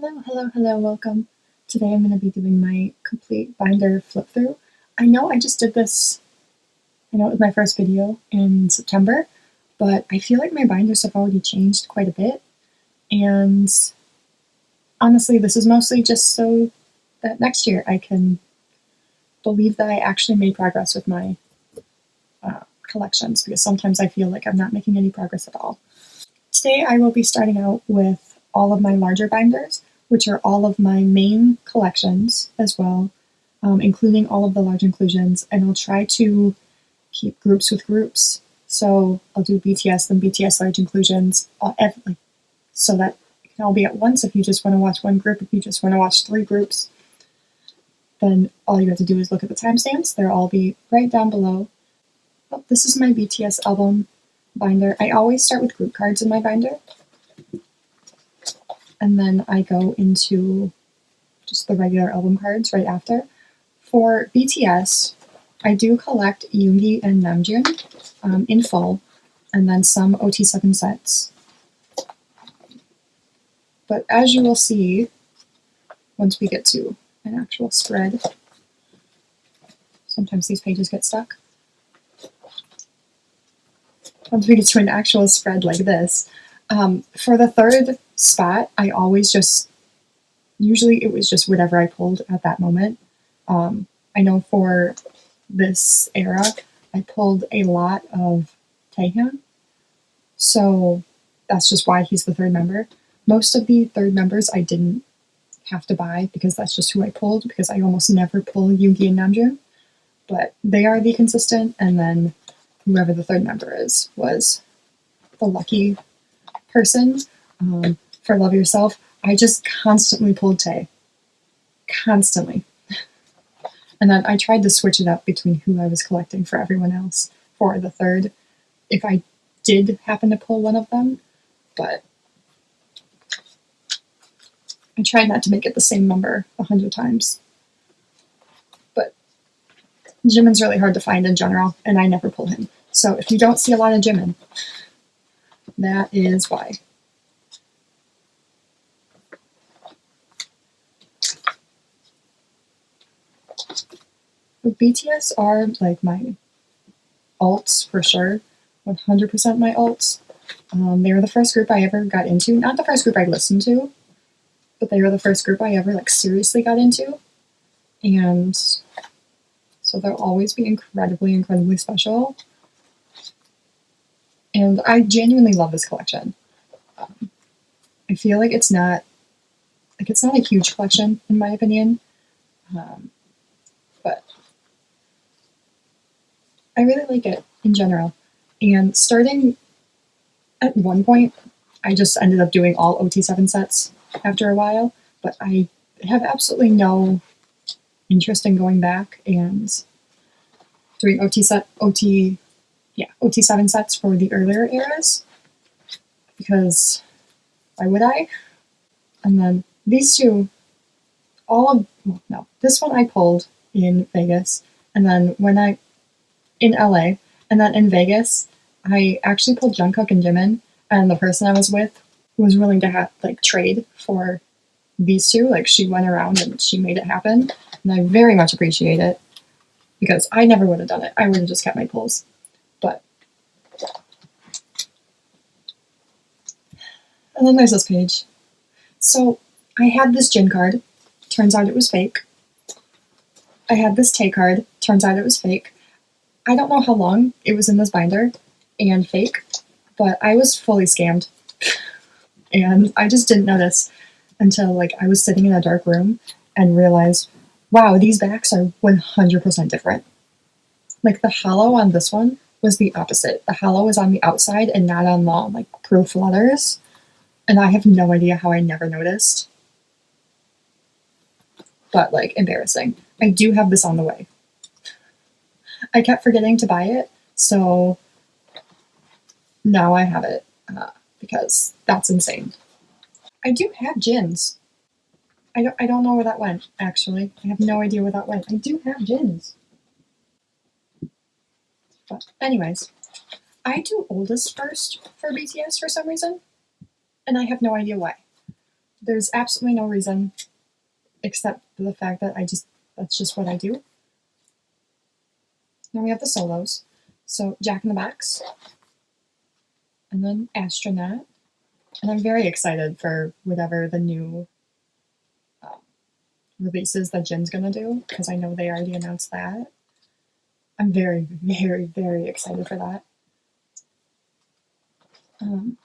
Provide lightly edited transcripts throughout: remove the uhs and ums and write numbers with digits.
Hello, welcome. Today I'm going to be doing my complete binder flip through. I know I just did this, I know it was my first video in September, but I feel like my binders have already changed quite a bit, and honestly this is mostly just so that next year I can believe that I actually made progress with my collections, because sometimes I feel like I'm not making any progress at all. Today I will be starting out with all of my larger binders, which are all of my main collections as well, including all of the large inclusions, and I'll try to keep groups with groups. So I'll do BTS, then BTS large inclusions, so that it can all be at once. If you just want to watch one group, if you just want to watch 3 groups, then all you have to do is look at the timestamps. They'll all be right down below. Oh, this is my BTS album binder. I always start with group cards in my binder, and then I go into just the regular album cards right after. For BTS, I do collect Yoongi and Namjoon in full, and then some OT7 sets. But as you will see, once we get to an actual spread, sometimes these pages get stuck. Once we get to an actual spread like this, for the third spot, I always usually it was just whatever I pulled at that moment. I know for this era, I pulled a lot of Taeyong, so that's just why he's the third member. Most of the third members I didn't have to buy because that's just who I pulled, because I almost never pull Yoongi and Namjoon, but they are the consistent, and then whoever the third member is was the lucky person. For Love Yourself, I just constantly pulled Tae. Constantly. And then I tried to switch it up between who I was collecting for everyone else for the third, if I did happen to pull one of them, but I tried not to make it the same number 100 times. But Jimin's really hard to find in general, and I never pull him. So if you don't see a lot of Jimin, that is why. But BTS are like my alts for sure, 100% my alts. They were the first group I ever got into. Not the first group I listened to, but they were the first group I ever seriously got into. And so they'll always be incredibly special. And I genuinely love this collection. I feel like it's not a huge collection in my opinion, but I really like it in general. And starting at one point, I just ended up doing all OT7 sets after a while, but I have absolutely no interest in going back and doing OT7 sets for the earlier eras, because why would I? And then these two, this one I pulled in Vegas, and then in LA, and then in Vegas, I actually pulled Jungkook and Jimin, and the person I was with was willing to trade for these two. She went around and she made it happen, and I very much appreciate it, because I never would have done it. I would have just kept my pulls. But and then there's this page. So I had this Jin card. Turns out it was fake. I had this Tae card. Turns out it was fake. I don't know how long it was in this binder and fake, but I was fully scammed. And I just didn't notice until I was sitting in a dark room and realized, wow, these backs are 100% different. The hollow on this one was the opposite. The hollow was on the outside and not on the proof letters. And I have no idea how I never noticed. But embarrassing. I do have this on the way. I kept forgetting to buy it, so now I have it, because that's insane. I do have Jins. I don't know where that went, actually. I have no idea where that went. I do have Jins. But anyways, I do oldest first for BTS for some reason, and I have no idea why. There's absolutely no reason except for the fact that that's just what I do. Then we have the solos. So Jack in the Box, and then Astronaut. And I'm very excited for whatever the new releases that Jin's gonna do, because I know they already announced that. I'm very, very, very excited for that.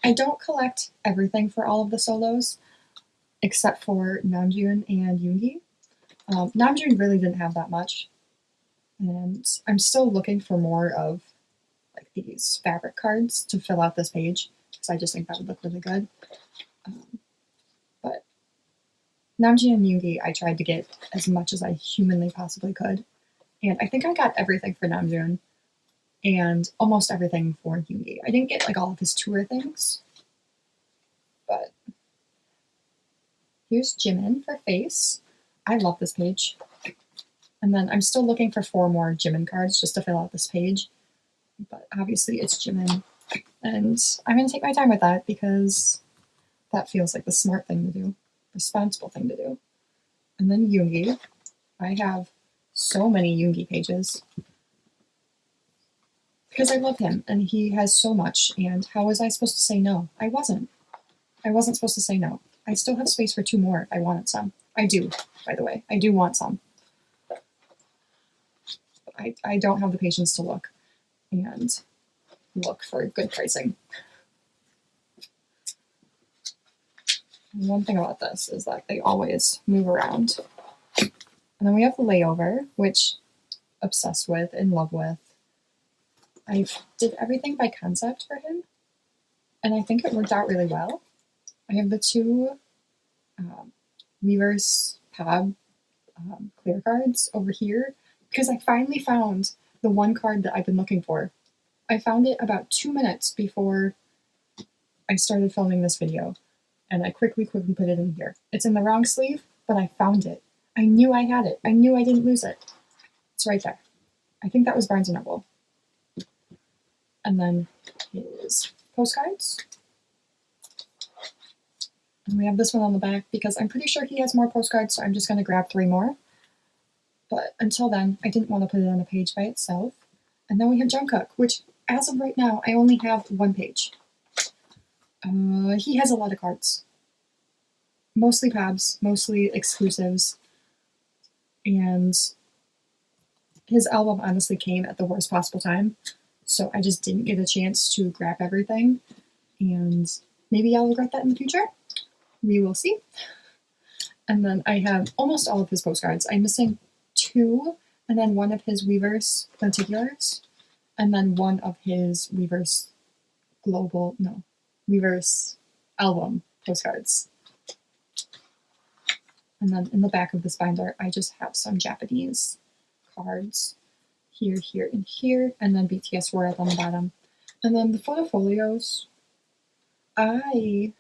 I don't collect everything for all of the solos, except for Namjoon and Yoongi. Namjoon really didn't have that much, and I'm still looking for more of like these fabric cards to fill out this page, because I just think that would look really good. But Namjoon and Yoongi, I tried to get as much as I humanly possibly could, and I think I got everything for Namjoon and almost everything for Yoongi. I didn't get like all of his tour things, but here's Jimin for Face. I love this page. And then I'm still looking for 4 more Jimin cards just to fill out this page, but obviously it's Jimin, and I'm going to take my time with that because that feels like the smart thing to do, responsible thing to do. And then Yoongi. I have so many Yoongi pages because I love him and he has so much, and how was I supposed to say no? I wasn't supposed to say no. I still have space for 2 more if I wanted some. I do, by the way. I do want some. I don't have the patience to look for good pricing. And one thing about this is that they always move around. And then we have the Layover, which obsessed with, in love with. I did everything by concept for him, and I think it worked out really well. I have the 2 Weaver's Pab clear cards over here because I finally found the one card that I've been looking for. I found it about 2 minutes before I started filming this video, and I quickly put it in here. It's in the wrong sleeve, but I found it. I knew I had it. I knew I didn't lose it. It's right there. I think that was Barnes & Noble. And then his postcards. And we have this one on the back because I'm pretty sure he has more postcards, so I'm just going to grab 3 more. But until then, I didn't want to put it on a page by itself. And then we have Jungkook, which as of right now, I only have 1 page. He has a lot of cards. Mostly Pabs, mostly exclusives. And his album honestly came at the worst possible time, so I just didn't get a chance to grab everything. And maybe I'll regret that in the future. We will see. And then I have almost all of his postcards. I'm missing 2, and then 1 of his Weaver's Lenticulars, and then 1 of his Weaver's Weaver's album postcards. And then in the back of this binder, I just have some Japanese cards here, here, and here, and then BTS World on the bottom. And then the photofolios, I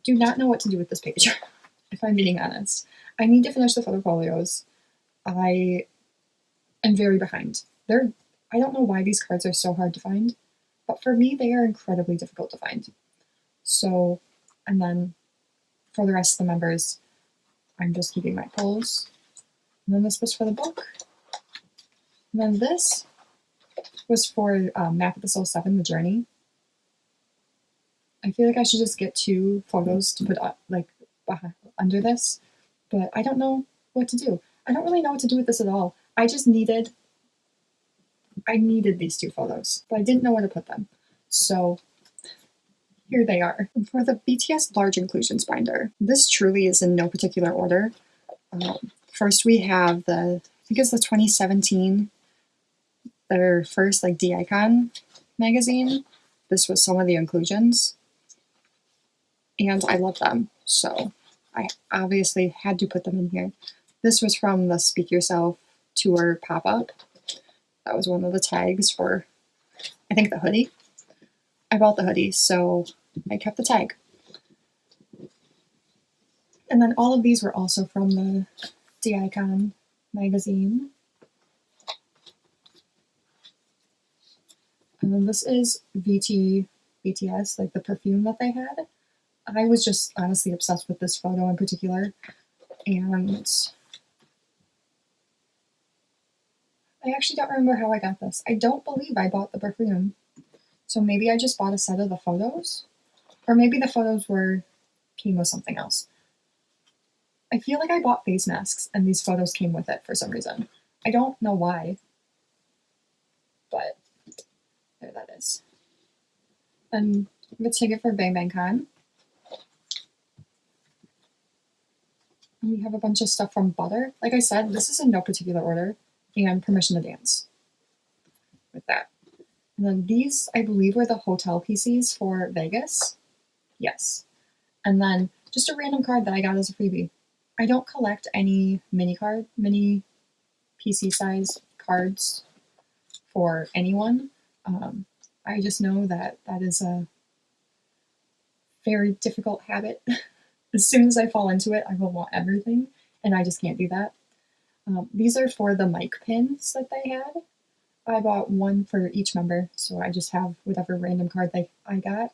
do not know what to do with this page, if I'm being honest. I need to finish the photofolios. I am very behind. I don't know why these cards are so hard to find, but for me, they are incredibly difficult to find. So, and then for the rest of the members, I'm just keeping my pulls. And then this was for the book. And then this was for Map of the Soul 7, The Journey. I feel like I should just get 2 photos to put under this, but I don't know what to do. I don't really know what to do with this at all. I needed these 2 photos, but I didn't know where to put them. So here they are. For the BTS Large Inclusions binder, this truly is in no particular order. First we have I think it's the 2017, their first D-Icon magazine. This was some of the inclusions, and I love them, so I obviously had to put them in here. This was from the Speak Yourself tour pop-up. That was one of the tags for, I think, the hoodie. I bought the hoodie, so I kept the tag. And then all of these were also from the D-Icon magazine. And then this is BTS, like the perfume that they had. I was just honestly obsessed with this photo in particular, and I actually don't remember how I got this. I don't believe I bought the perfume, so maybe I just bought a set of the photos, or maybe the photos came with something else. I feel like I bought face masks and these photos came with it for some reason. I don't know why, but there that is. And the ticket for Bang Bang Con. And we have a bunch of stuff from Butter. Like I said, this is in no particular order, and Permission to Dance with that. And then these, I believe, were the hotel PCs for Vegas. Yes. And then just a random card that I got as a freebie. I don't collect any mini PC size cards for anyone. I just know that that is a very difficult habit. As soon as I fall into it, I will want everything, and I just can't do that. These are for the mic pins that they had. I bought one for each member, so I just have whatever random card I got.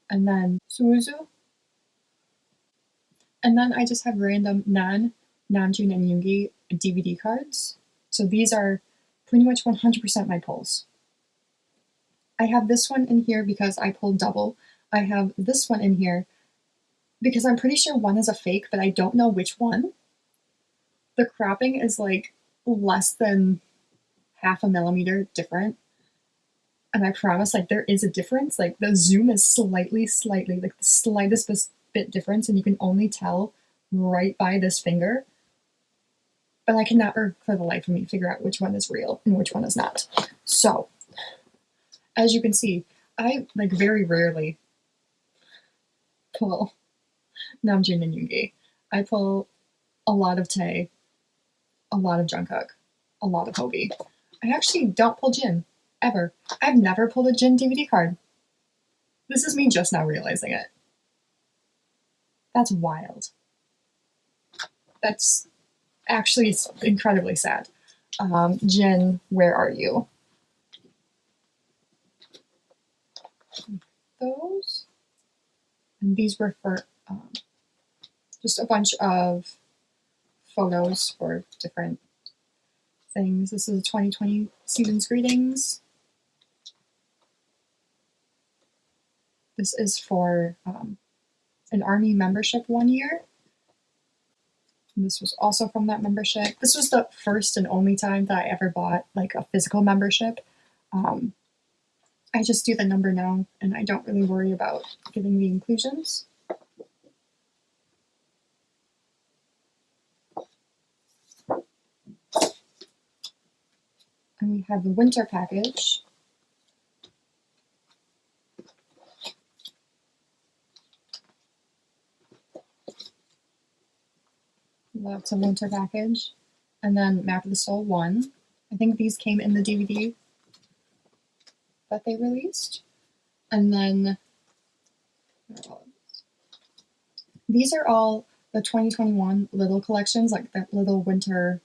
And then Suzu. And then I just have random Namjoon and Yoongi DVD cards. So these are pretty much 100% my pulls. I have this one in here because I pulled double. I have this one in here because I'm pretty sure one is a fake, but I don't know which one. The cropping is like less than half a millimeter different. And I promise, like, there is a difference. Like, the zoom is slightly, like the slightest bit difference, and you can only tell right by this finger. But I cannot, for the life of me, figure out which one is real and which one is not. So, as you can see, I, like, very rarely pull Namjoon and Yoongi. I pull a lot of Tae, a lot of Jungkook, a lot of Hobi. I actually don't pull Jin, ever. I've never pulled a Jin DVD card. This is me just now realizing it. That's wild. That's actually incredibly sad. Jin, where are you? Those? And these were for just a bunch of photos for different things. This is the 2020 Season's Greetings. This is for an army membership 1 year. And this was also from that membership. This was the first and only time that I ever bought like a physical membership. I just do the number now, and I don't really worry about getting the inclusions. And we have the winter package. Lots of winter package. And then Map of the Soul 1. I think these came in the DVD that they released. And then these are all the 2021 little collections, like that little winter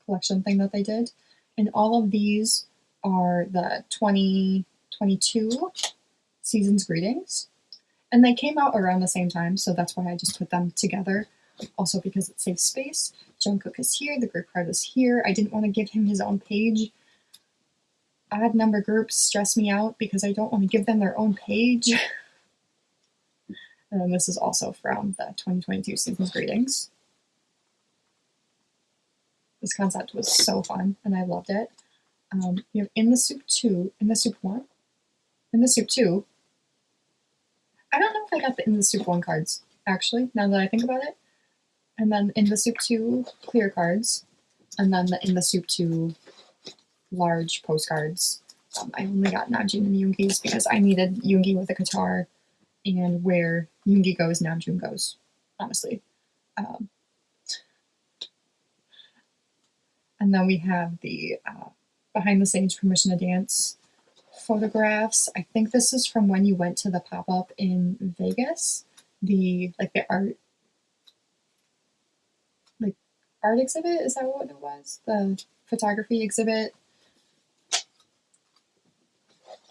collection thing that they did. And all of these are the 2022 Season's Greetings. And they came out around the same time, so that's why I just put them together. Also because it saves space. Jungkook is here, the group card is here. I didn't want to give him his own page. Odd number groups stress me out because I don't want to give them their own page. And then this is also from the 2022 Season's Greetings. This concept was so fun, and I loved it. We have In the Soup 2, In the Soup 1, In the Soup 2. I don't know if I got the In the Soup 1 cards, actually, now that I think about it. And then In the Soup 2 clear cards, and then the In the Soup 2 large postcards. I only got Namjoon and Yoongi's because I needed Yoongi with a guitar, and where Yoongi goes, Namjoon goes, honestly. And then we have the behind the stage Permission to Dance photographs. I think this is from when you went to the pop-up in Vegas. The art exhibit, is that what it was? The photography exhibit.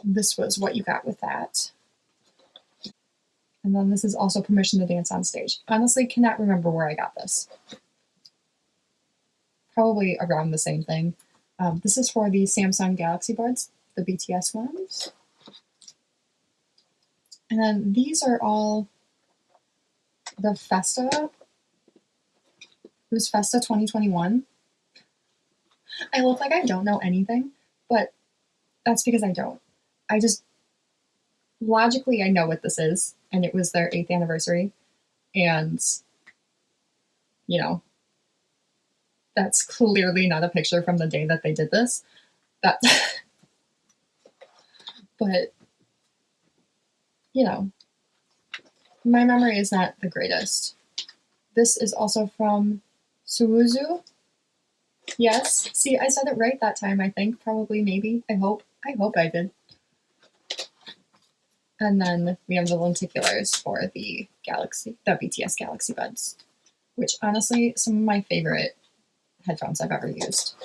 This was what you got with that. And then this is also permission to dance on stage. Honestly, cannot remember where I got this. Probably around the same thing. This is for the Samsung Galaxy Buds, the BTS ones. And then these are all the Festa. It was Festa 2021. I look like I don't know anything, but that's because I don't. I just, logically, I know what this is, and it was their 8th anniversary, and, you know, that's clearly not a picture from the day that they did this. That, but, you know, my memory is not the greatest. This is also from Suwuzu. Yes, see, I said it right that time, I think, probably, maybe, I hope I did. And then we have the lenticulars for the BTS Galaxy Buds, which honestly, some of my favorite headphones I've ever used.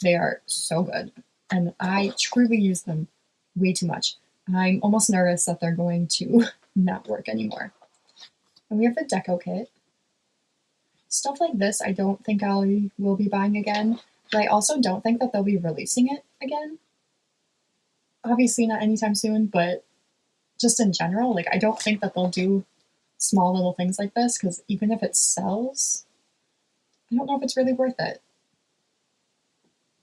They are so good, and I truly use them way too much. I'm almost nervous that they're going to not work anymore. And we have the deco kit. Stuff like this I don't think I will be buying again, but I also don't think that they'll be releasing it again. Obviously not anytime soon, but just in general, like I don't think that they'll do small little things like this, because even if it sells, I don't know if it's really worth it.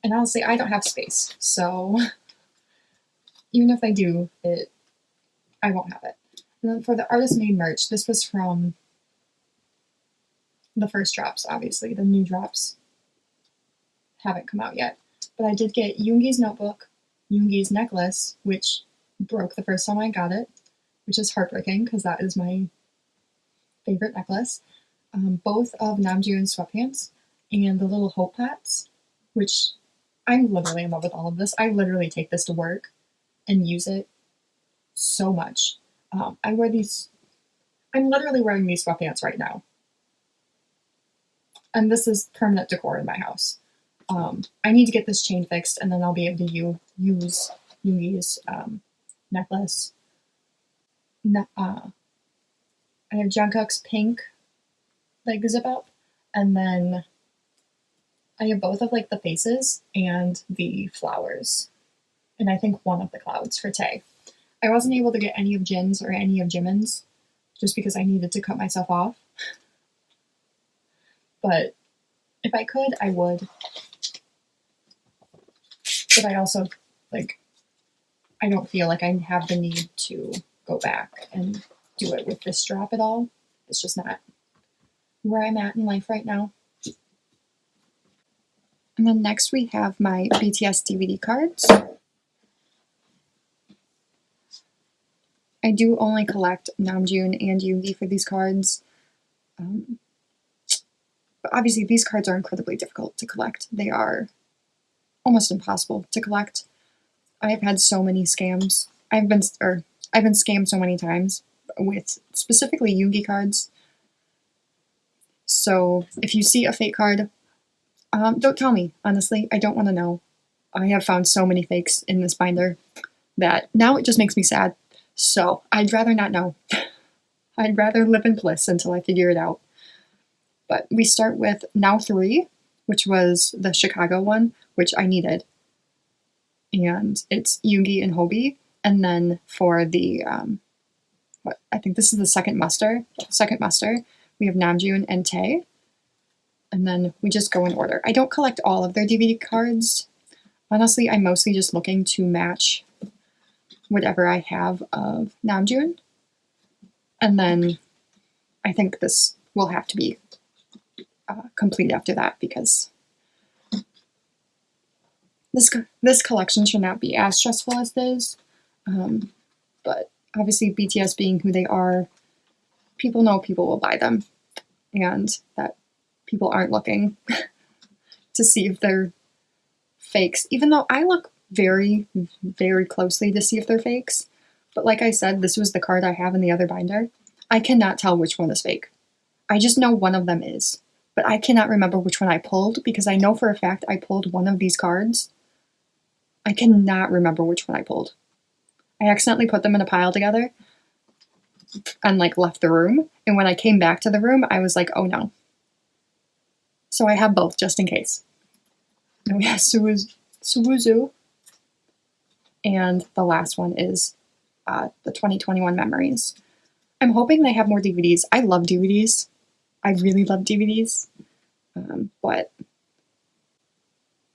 And honestly, I don't have space, so even if I do, I won't have it. And then for the artist made merch, this was from the first drops, obviously. The new drops haven't come out yet. But I did get Yoongi's notebook, Yoongi's necklace, which broke the first time I got it, which is heartbreaking because that is my favorite necklace. Both of Namjoon's sweatpants and the little hope hats, which I'm literally in love with all of this. I literally take this to work and use it so much. I wear these, I'm literally wearing these sweatpants right now. And this is permanent decor in my house. I need to get this chain fixed, and then I'll be able to use Yoongi's necklace. I have Jungkook's pink like zip up, and then I have both of like the faces and the flowers, and I think one of the clouds for Tae. I wasn't able to get any of Jin's or any of Jimin's just because I needed to cut myself off. But if I could, I would. But I also, like, I don't feel like I have the need to go back and do it with this drop at all. It's just not where I'm at in life right now. And then next we have my BTS DVD cards. I do only collect Namjoon and Yoongi for these cards. But obviously these cards are incredibly difficult to collect. They are almost impossible to collect. I have had so many scams. I've been scammed so many times with specifically Yoongi cards. So if you see a fake card, don't tell me, honestly. I don't want to know. I have found so many fakes in this binder that now it just makes me sad. So I'd rather not know. I'd rather live in bliss until I figure it out. But we start with Now 3, which was the Chicago one, which I needed. And it's Yoongi and Hobi. And then for the, I think this is the second muster, we have Namjoon and Tae. And then we just go in order. I don't collect all of their DVD cards. Honestly, I'm mostly just looking to match whatever I have of Namjoon. And then I think this will have to be complete after that, because this collection should not be as stressful as this. But obviously BTS being who they are, people know people will buy them, and that people aren't looking to see if they're fakes, even though I look very, very closely to see if they're fakes. But like I said, this was the card I have in the other binder. I cannot tell which one is fake. I just know one of them is, but I cannot remember which one I pulled, because I know for a fact I pulled one of these cards. I cannot remember which one I pulled. I accidentally put them in a pile together, and like left the room. And when I came back to the room, I was like, oh no. So I have both just in case. And we have Suwuzu. And the last one is the 2021 Memories. I'm hoping they have more DVDs. I love DVDs. I really love DVDs. But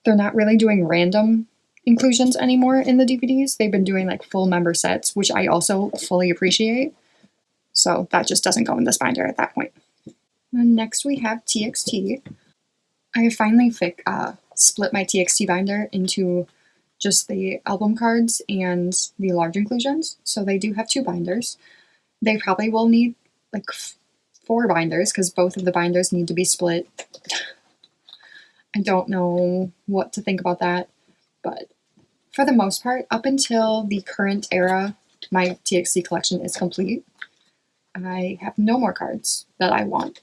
they're not really doing random inclusions anymore in the DVDs. They've been doing like full member sets, which I also fully appreciate. So that just doesn't go in this binder at that point. And next we have TXT. I finally split my TXT binder into just the album cards and the large inclusions. So they do have 2 binders. They probably will need like 4 binders because both of the binders need to be split. I don't know what to think about that, but for the most part, up until the current era, my TXT collection is complete. I have no more cards that I want.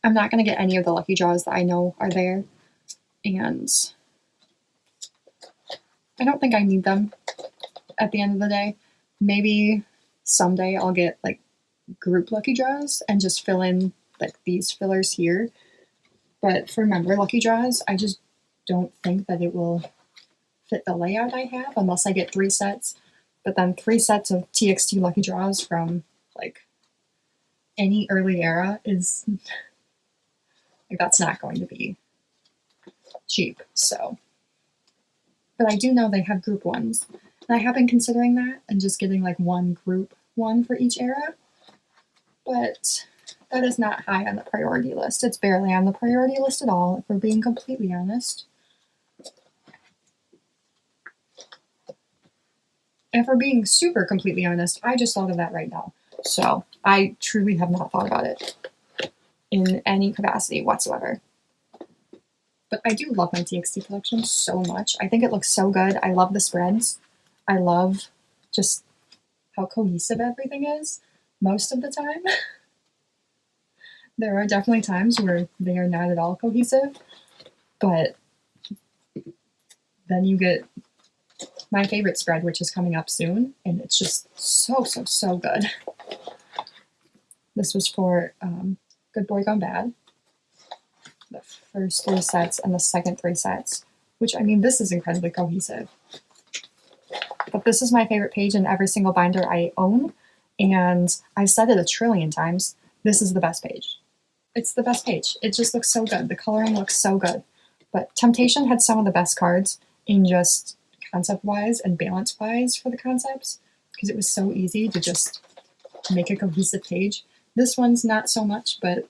I'm not going to get any of the lucky draws that I know are there, and I don't think I need them at the end of the day. Maybe someday I'll get like group lucky draws and just fill in like these fillers here. But for member lucky draws, I just don't think that it will fit the layout I have unless I get 3 sets. But then 3 sets of TXT lucky draws from like any early era is like, that's not going to be cheap. So, but I do know they have group ones, and I have been considering that and just getting like one group one for each era. But that is not high on the priority list. It's barely on the priority list at all, if we're being completely honest. If we're being super completely honest, I just thought of that right now. So I truly have not thought about it in any capacity whatsoever. But I do love my TXT collection so much. I think it looks so good. I love the spreads. I love just how cohesive everything is most of the time. There are definitely times where they are not at all cohesive, but then you get my favorite spread, which is coming up soon, and it's just so good. This was for Good Boy Gone Bad, the first 3 sets and the second 3 sets, which, I mean, this is incredibly cohesive. But this is my favorite page in every single binder I own, and I've said it a trillion times, this is the best page. It's the best page. It just looks so good. The coloring looks so good. But Temptation had some of the best cards in just concept-wise and balance-wise for the concepts, because it was so easy to just make a cohesive page. This one's not so much, but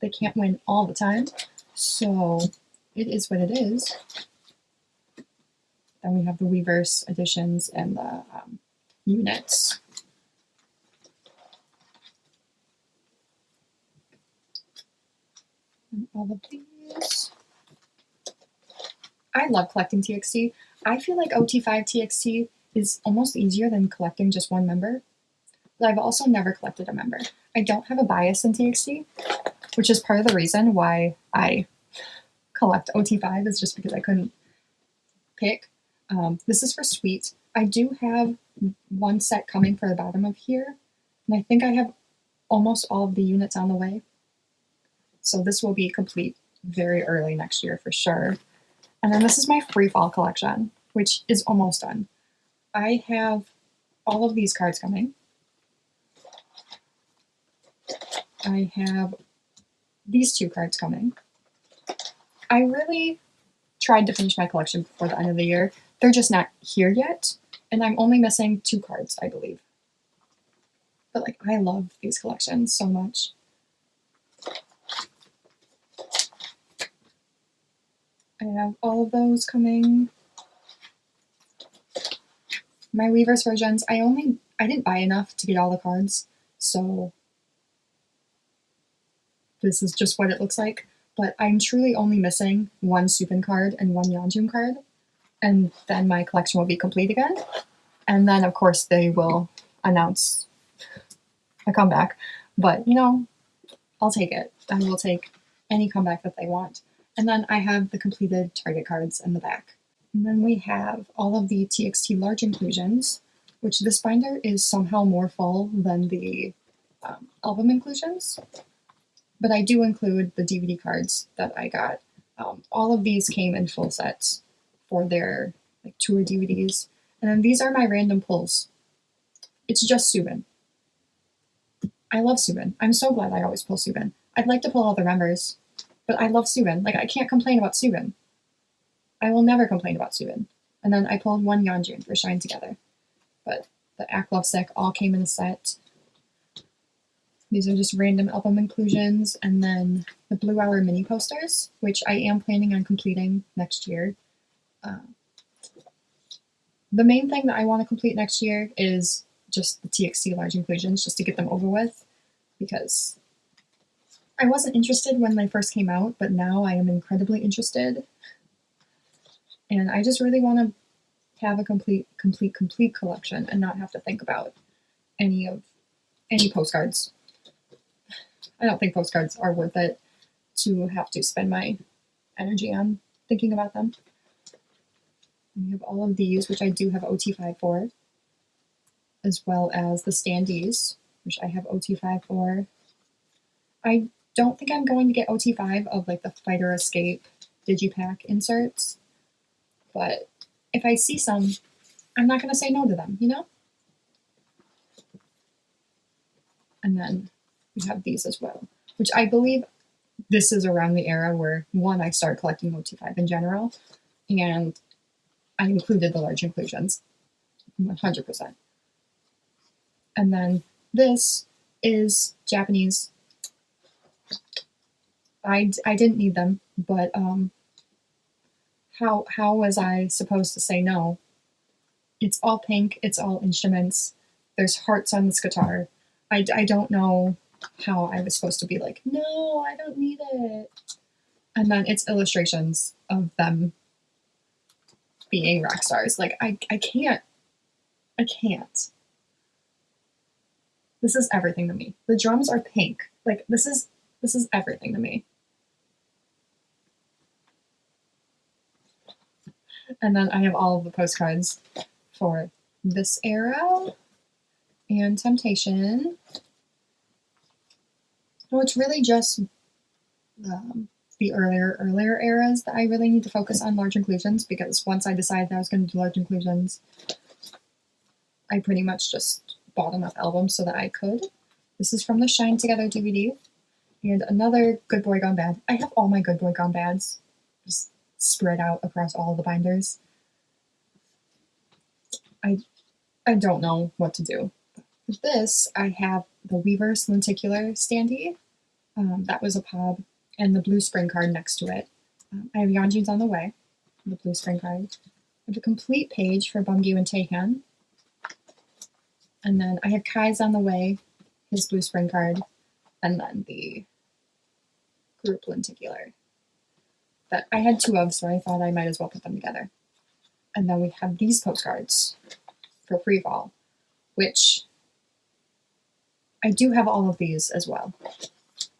they can't win all the time, so it is what it is. Then we have the Weverse editions and the units. And all of these. I love collecting TXT. I feel like OT5 TXT is almost easier than collecting just one member. But I've also never collected a member. I don't have a bias in TXT, which is part of the reason why I collect OT5 is just because I couldn't pick. This is for Sweet. I do have 1 set coming for the bottom of here, and I think I have almost all of the units on the way. So this will be complete very early next year for sure. And then this is my free fall collection, which is almost done. I have all of these cards coming. I have these 2 cards coming. I really tried to finish my collection before the end of the year. They're just not here yet, and I'm only missing 2 cards, I believe. But like, I love these collections so much. I have all of those coming. My Weverse versions, I didn't buy enough to get all the cards, so this is just what it looks like. But I'm truly only missing 1 Supin card and 1 Yeonjun card, and then my collection will be complete again. And then, of course, they will announce a comeback. But, you know, I'll take it. I will take any comeback that they want. And then I have the completed target cards in the back. And then we have all of the TXT large inclusions. which this binder is somehow more full than the album inclusions, but I do include the DVD cards that I got. All of these came in full sets for their like tour DVDs, and then these are my random pulls. It's just Subin. I love Subin. I'm so glad I always pull Subin. I'd like to pull all the members, but I love Subin. Like, I can't complain about Subin. I will never complain about Subin. And then I pulled one Yeonjun for Shine Together. But the Act Love Sick all came in a set. These are just random album inclusions. And then the Blue Hour mini posters, which I am planning on completing next year. The main thing that I want to complete next year is just the TXT large inclusions, just to get them over with, because I wasn't interested when they first came out, but now I am incredibly interested. And I just really want to have a complete collection and not have to think about any postcards. I don't think postcards are worth it to have to spend my energy on thinking about them. We have all of these, which I do have OT5 for, as well as the standees, which I have OT5 for. I don't think I'm going to get OT5 of like the Fighter Escape Digipack inserts, but if I see some, I'm not going to say no to them, you know? And then we have these as well, which I believe this is around the era where, one, I started collecting OT5 in general, and I included the large inclusions, 100%. And then this is Japanese. I didn't need them, but how was I supposed to say no? It's all pink, it's all instruments, there's hearts on this guitar. I don't know how I was supposed to be like, no, I don't need it. And then it's illustrations of them being rock stars. Like, I can't. This is everything to me. The drums are pink. Like, this is everything to me. And then I have all of the postcards for this era and Temptation. So it's really just the earlier eras that I really need to focus on large inclusions, because once I decided that I was going to do large inclusions, I pretty much just bought enough albums so that I could. This is from the Shine Together DVD, and another Good Boy Gone Bad. I have all my Good Boy Gone Bads just spread out across all the binders. I don't know what to do. With this, I have the Weverse Lenticular standee. That was a pub, and the blue spring card next to it. I have Yeonjun's on the way, the blue spring card. I have a complete page for Bumgyu and Taeyong. And then I have Kai's on the way, his blue spring card, and then the group lenticular that I had two of, so I thought I might as well put them together. And then we have these postcards for Free Fall, which I do have all of these as well.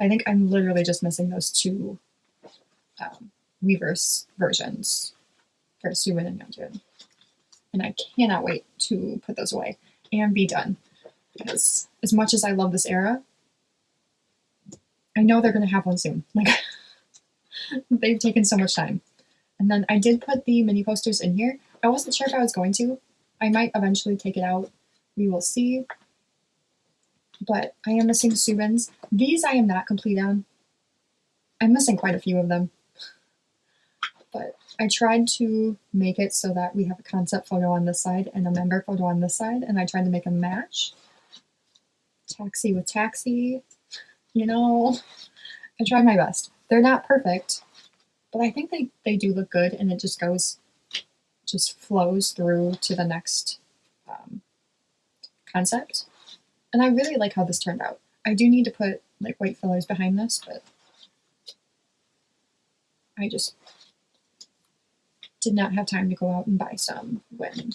I think I'm literally just missing those two Weverse versions for Subin and Yeonjun. And I cannot wait to put those away and be done. Because as much as I love this era, I know they're going to have one soon. Like, they've taken so much time. And then I did put the mini posters in here. I wasn't sure if I was going to. I might eventually take it out. We will see. But I am missing Subin's. These I am not complete on. I'm missing quite a few of them. But I tried to make it so that we have a concept photo on this side and a member photo on this side, and I tried to make them match. Taxi with Taxi, you know, I tried my best. They're not perfect, but I think they do look good, and it just flows through to the next concept. And I really like how this turned out. I do need to put like white fillers behind this, but I just did not have time to go out and buy some when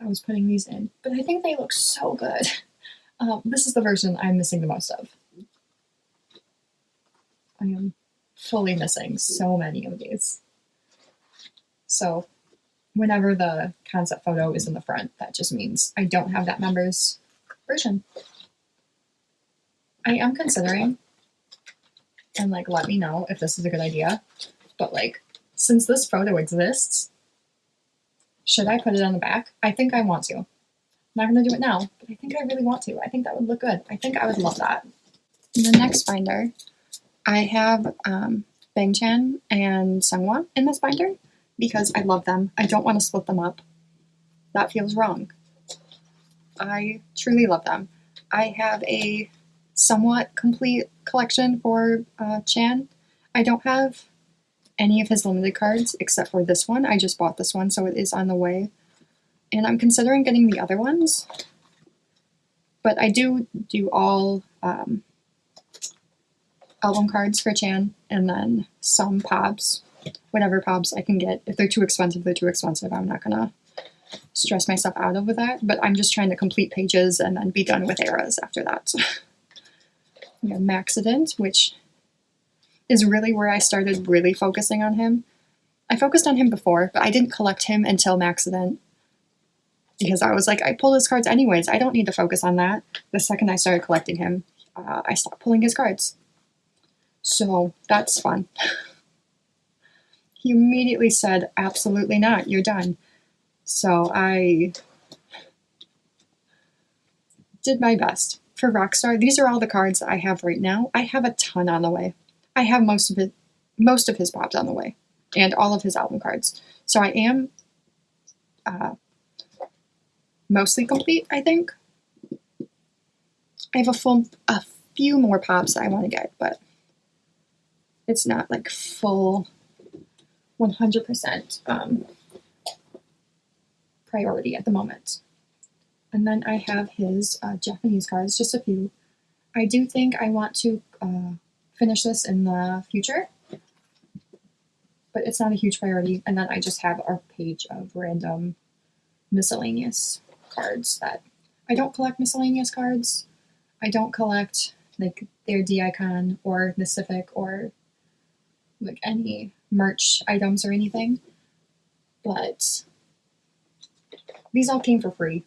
I was putting these in. But I think they look so good. This is the version I'm missing the most of. I am fully missing so many of these. So whenever the concept photo is in the front, that just means I don't have that member's version. I am considering, and like let me know if this is a good idea, but like since this photo exists, should I put it on the back? I think I want to. I'm not going to do it now, but I think I really want to. I think that would look good. I think I would love that. In the next binder, I have Bangchan and Seonghwa in this binder because I love them. I don't want to split them up. That feels wrong. I truly love them. I have a somewhat complete collection for Chan. I don't have any of his limited cards except for this one. I just bought this one, so it is on the way. And I'm considering getting the other ones. But I do all album cards for Chan, and then some pobs. Whatever pobs I can get. If they're too expensive, they're too expensive. I'm not gonna stress myself out over that, but I'm just trying to complete pages and then be done with eras after that. We have Maxident, which is really where I started really focusing on him. I focused on him before, but I didn't collect him until Maxident because I was like, I pull his cards anyways. I don't need to focus on that. The second I started collecting him, I stopped pulling his cards. So that's fun. He immediately said, absolutely not, you're done. So I did my best. For Rockstar, these are all the cards I have right now. I have a ton on the way. I have most of his pops on the way, and all of his album cards. So I am mostly complete, I think. I have a few more pops that I want to get, but it's not like full 100% priority at the moment. And then I have his Japanese cards, just a few. I do think I want to finish this in the future, but it's not a huge priority. And then I just have our page of random miscellaneous cards that I don't collect miscellaneous cards. I don't collect like their d-icon or n.SSign or like any merch items or anything, but these all came for free.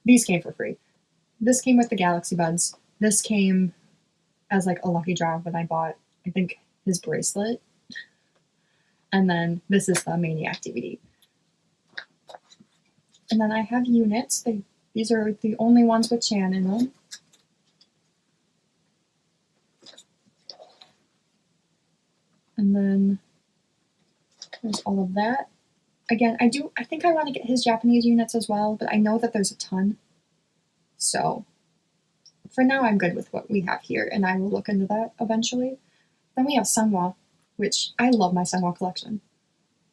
These came for free. This came with the Galaxy Buds. This came as like a lucky draw when I bought, I think, his bracelet. And then this is the Maniac DVD. And then I have units. These are the only ones with Chan in them. And then there's all of that. Again, I think I want to get his Japanese units as well, but I know that there's a ton. So for now, I'm good with what we have here, and I will look into that eventually. Then we have Seonghwa, which I love my Seonghwa collection.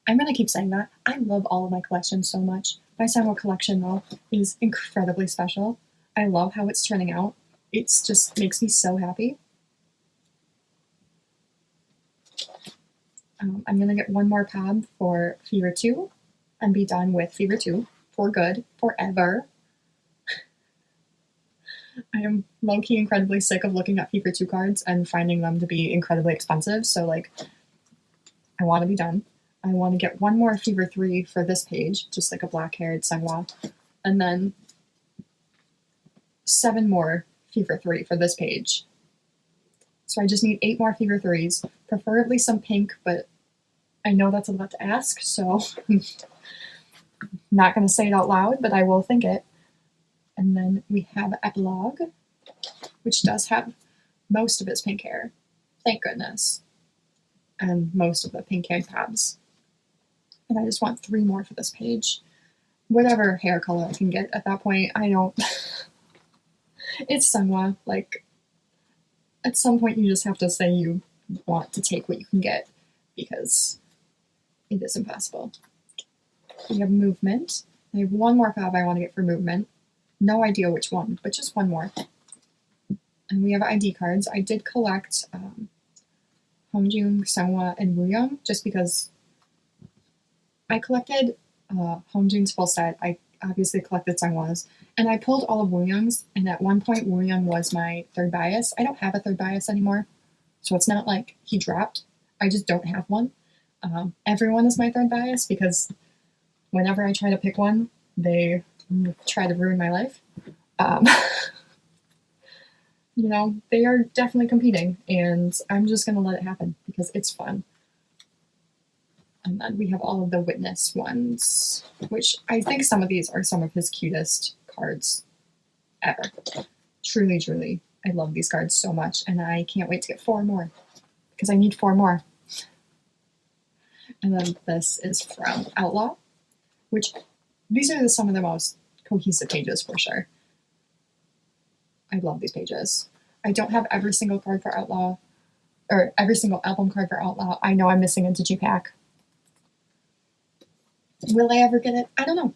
I'm going to keep saying that. I love all of my collections so much. My Seonghwa collection, though, is incredibly special. I love how it's turning out. It just makes me so happy. I'm going to get one more pad for Fever 2 and be done with Fever 2 for good, forever. I am low-key incredibly sick of looking at Fever 2 cards and finding them to be incredibly expensive, so like, I want to be done. I want to get one more Fever 3 for this page, just like a black-haired Seonghwa, and then 7 more Fever 3 for this page. So I just need 8 more Fever 3s, preferably some pink, but I know that's a lot to ask, so I'm not going to say it out loud, but I will think it. And then we have Epilogue, which does have most of its pink hair, thank goodness, and most of the pink-haired tabs. And I just want 3 more for this page. Whatever hair color I can get at that point, I don't... It's Seonghwa, like, at some point you just have to say you want to take what you can get, because it is impossible. We have Movement. I have one more pad I want to get for Movement. No idea which one, but just one more. And we have ID cards. I did collect Hongjoong, Seonghwa, and Wooyoung, just because I collected Hongjoong's full set. I obviously collected Seonghwa's, and I pulled all of Wooyoung's, and at one point Wooyoung was my third bias. I don't have a third bias anymore, so it's not like he dropped. I just don't have one. Everyone is my third bias because whenever I try to pick one, they try to ruin my life. Um, you know, they are definitely competing, and I'm just gonna let it happen because it's fun. And then we have all of the witness ones, which I think some of these are some of his cutest cards ever. Truly, truly, I love these cards so much, and I can't wait to get 4 more because I need 4 more. And then this is from Outlaw, which these are some of the most cohesive pages for sure. I love these pages. I don't have every single card for Outlaw, or every single album card for Outlaw. I know I'm missing a digipack. Will I ever get it? I don't know.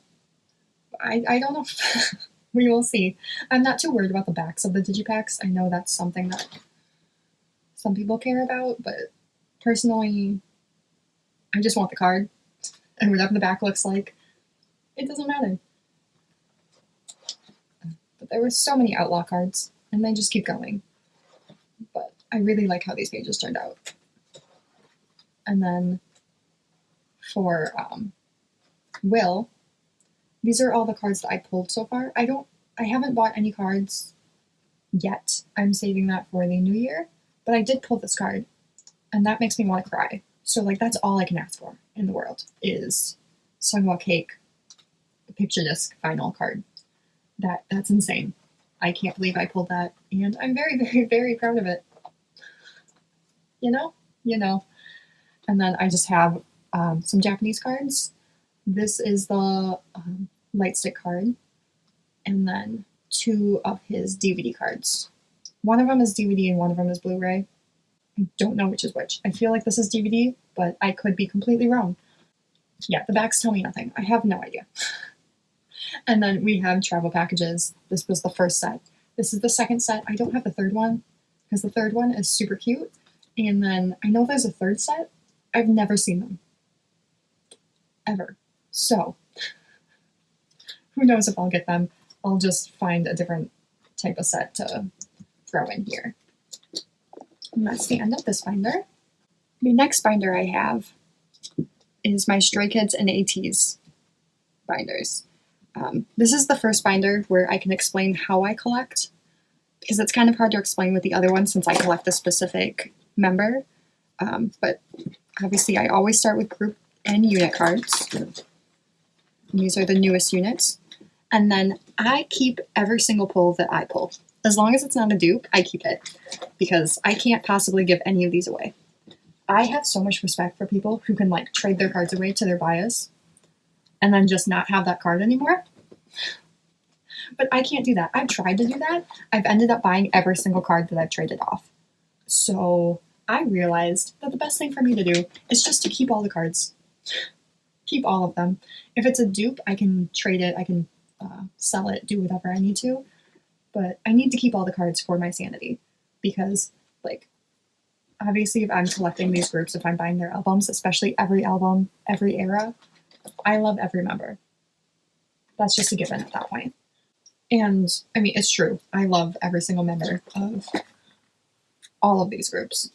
I don't know. We will see. I'm not too worried about the backs of the digipacks. I know that's something that some people care about, but personally, I just want the card. And whatever the back looks like, it doesn't matter. But there were so many Outlaw cards, and they just keep going. But I really like how these pages turned out. And then for Will, these are all the cards that I pulled so far. I haven't bought any cards yet. I'm saving that for the new year. But I did pull this card, and that makes me want to cry. So like that's all I can ask for in the world is Seonghwa Cake, the picture disc final card. That's insane. I can't believe I pulled that, and I'm very, very, very proud of it. You know. And then I just have some Japanese cards. This is the light stick card, and then 2 of his DVD cards. One of them is DVD and one of them is Blu-ray. I don't know which is which. I feel like this is DVD, but I could be completely wrong. Yeah, the backs tell me nothing. I have no idea. And then we have travel packages. This was the first set. This is the second set. I don't have the third one because the third one is super cute. And then I know there's a third set. I've never seen them. Ever. So, who knows if I'll get them. I'll just find a different type of set to throw in here. And that's the end of this binder. The next binder I have is my Stray Kids and ateez binders. This is the first binder where I can explain how I collect, because it's kind of hard to explain with the other one since I collect a specific member. But obviously I always start with group and unit cards. And these are the newest units. And then I keep every single pull that I pull. As long as it's not a dupe, I keep it, because I can't possibly give any of these away. I have so much respect for people who can like trade their cards away to their bias and then just not have that card anymore. But I can't do that. I've tried to do that. I've ended up buying every single card that I've traded off. So I realized that the best thing for me to do is just to keep all the cards. Keep all of them. If it's a dupe, I can trade it, I can sell it, do whatever I need to. But I need to keep all the cards for my sanity. Because, like, obviously if I'm collecting these groups, if I'm buying their albums, especially every album, every era, I love every member. That's just a given at that point. And, I mean, it's true. I love every single member of all of these groups,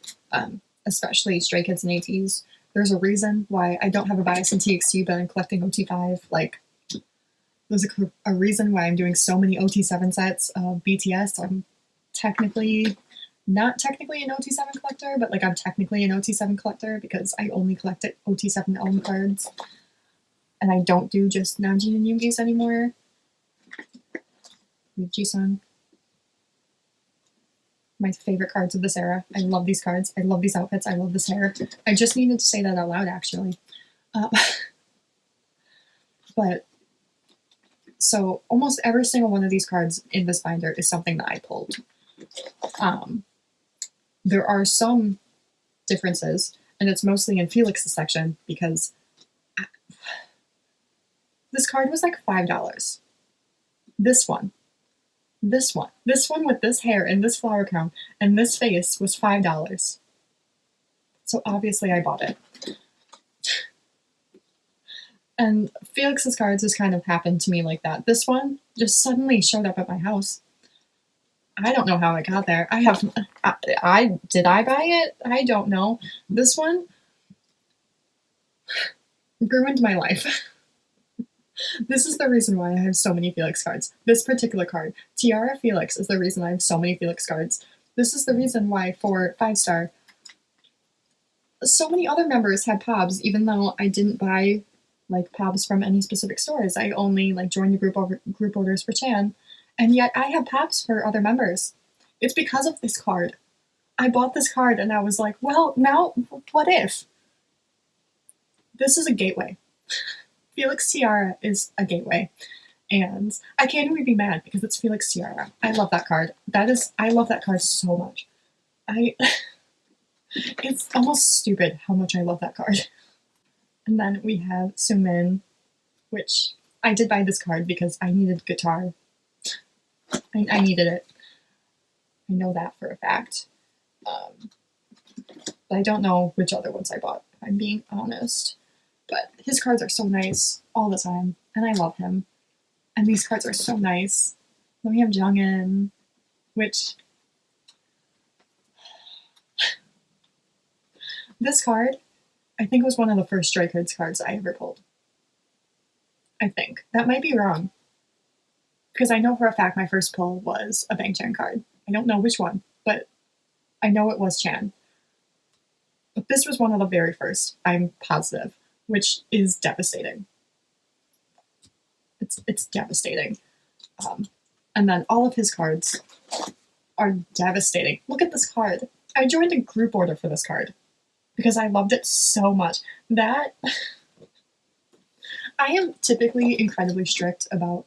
especially Stray Kids and ateez. There's a reason why I don't have a bias in TXT, but I'm collecting OT5. Like, there's a reason why I'm doing so many OT7 sets of BTS. I'm not technically an OT7 collector, but like I'm technically an OT7 collector because I only collect OT7 album cards. And I don't do just Namjoon and Yoongi's anymore. With Jisung. My favorite cards of this era. I love these cards. I love these outfits. I love this hair. I just needed to say that out loud, actually. But, so almost every single one of these cards in this binder is something that I pulled. There are some differences, and it's mostly in Felix's section, because this card was like $5. This one with this hair and this flower crown and this face was $5. So obviously I bought it. And Felix's cards just kind of happened to me like that. This one just suddenly showed up at my house. I don't know how it got there. Did I buy it? I don't know. This one ruined my life. This is the reason why I have so many Felix cards. This particular card, Tiara Felix, is the reason I have so many Felix cards. This is the reason why for 5-star, so many other members had pobs, even though I didn't buy like pobs from any specific stores. I only like joined the group orders for Chan, and yet I have pobs for other members. It's because of this card. I bought this card and I was like, well, now what if? This is a gateway. Felix Tiara is a gateway. And I can't even be mad because it's Felix Tiara. I love that card. I love that card so much. It's almost stupid how much I love that card. And then we have Sumin, which I did buy this card because I needed guitar. I needed it. I know that for a fact. But I don't know which other ones I bought, if I'm being honest. But his cards are so nice all the time, and I love him. And these cards are so nice. Then we have Jungin, which... This card, I think, was one of the first Stray Kids cards I ever pulled. I think. That might be wrong. Because I know for a fact my first pull was a Bang Chan card. I don't know which one, but I know it was Chan. But this was one of the very first, I'm positive, which is devastating. It's devastating. And then all of his cards are devastating. Look at this card. I joined a group order for this card because I loved it so much. That I am typically incredibly strict about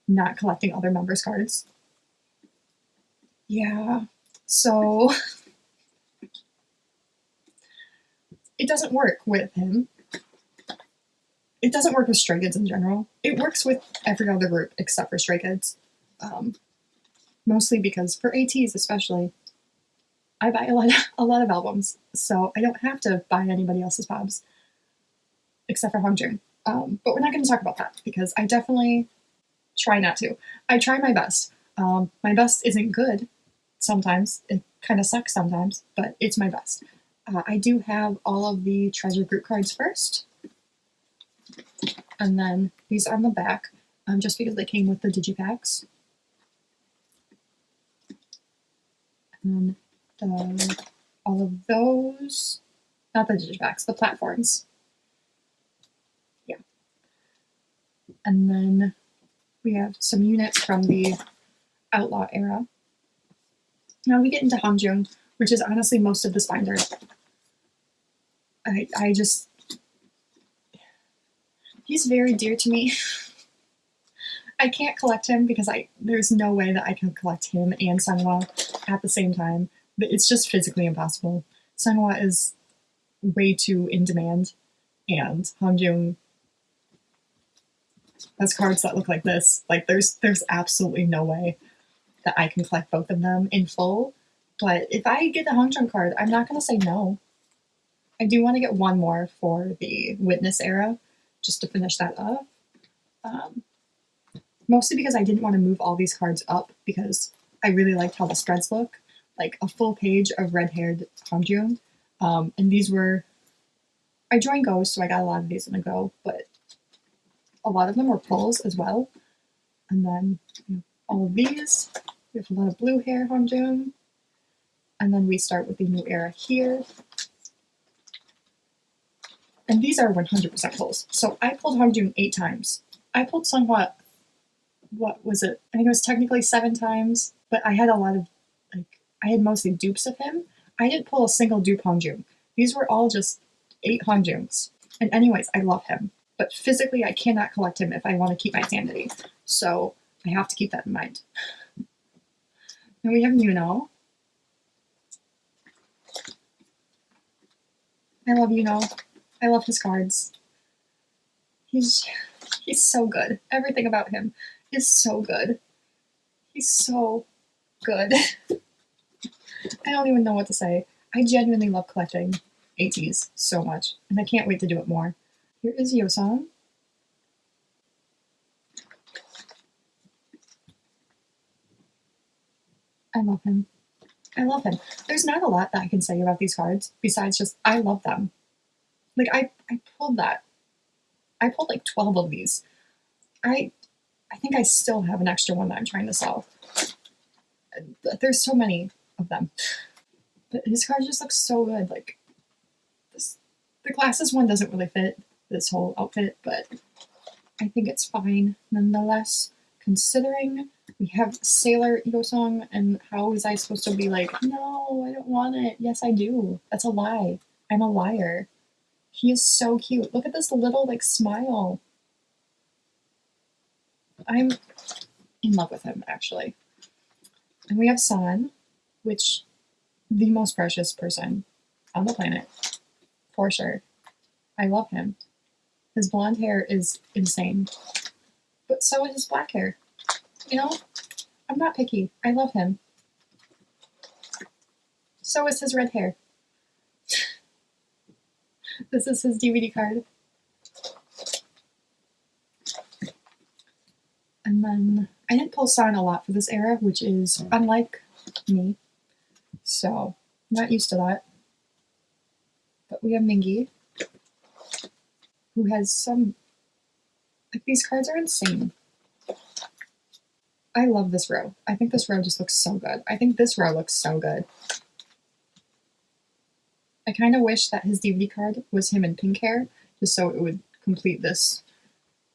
not collecting other members' cards. Yeah, so it doesn't work with him. It doesn't work with Stray Kids in general. It works with every other group except for Stray Kids. Mostly because for ateez especially, I buy a lot of albums, so I don't have to buy anybody else's pobs except for Hongjung. But we're not going to talk about that because I definitely try not to. I try my best. My best isn't good sometimes. It kind of sucks sometimes, but it's my best. I do have all of the treasure group cards first. And then these are on the back, just because they came with the digipacks. And then all of those, not the digipacks, the platforms. Yeah. And then we have some units from the Outlaw era. Now we get into Hongjung, which is honestly most of this binder. I just... He's very dear to me. I can't collect him because there's no way that I can collect him and Seonghwa at the same time. It's just physically impossible. Seonghwa is way too in demand, and Hongjung has cards that look like this. Like there's absolutely no way that I can collect both of them in full. But if I get the Hongjung card, I'm not gonna say no. I do want to get one more for the Witness era, just to finish that up. Mostly because I didn't want to move all these cards up because I really liked how the spreads look. Like a full page of red-haired Hongjung. And these were... I joined Go's, so I got a lot of these in a Go, but a lot of them were pulls as well. And then all of these. We have a lot of blue hair Hongjung. And then we start with the new era here. And these are 100% pulls. So I pulled Hongjung 8 times. I pulled Seonghwa, what was it? I think it was technically 7 times, but I had a lot of, I had mostly dupes of him. I didn't pull a single dupe Hongjung. These were all just 8 Hongjungs. And anyways, I love him. But physically, I cannot collect him if I want to keep my sanity. So I have to keep that in mind. Then we have Yuno. I love Yuno. I love his cards. He's so good. Everything about him is so good. He's so good. I don't even know what to say. I genuinely love collecting ateez so much, and I can't wait to do it more. Here is Yosan. I love him. I love him. There's not a lot that I can say about these cards, besides just, I love them. Like, I pulled that. I pulled like 12 of these. I think I still have an extra one that I'm trying to sell. There's so many of them. But his cards just look so good. Like this, the glasses one doesn't really fit this whole outfit, but I think it's fine nonetheless, considering we have Sailor Yosong, and how was I supposed to be like, no, I don't want it. Yes, I do. That's a lie. I'm a liar. He is so cute. Look at this little like smile. I'm in love with him, actually. And we have San, which the most precious person on the planet, for sure. I love him. His blonde hair is insane, but so is his black hair. You know, I'm not picky. I love him. So is his red hair. This is his DVD card. And then I didn't pull San a lot for this era, which is unlike me. So I'm not used to that. But we have Mingi, who has some, like, these cards are insane. I love this row. I think this row just looks so good. I think this row looks so good. I kind of wish that his DVD card was him in pink hair, just so it would complete this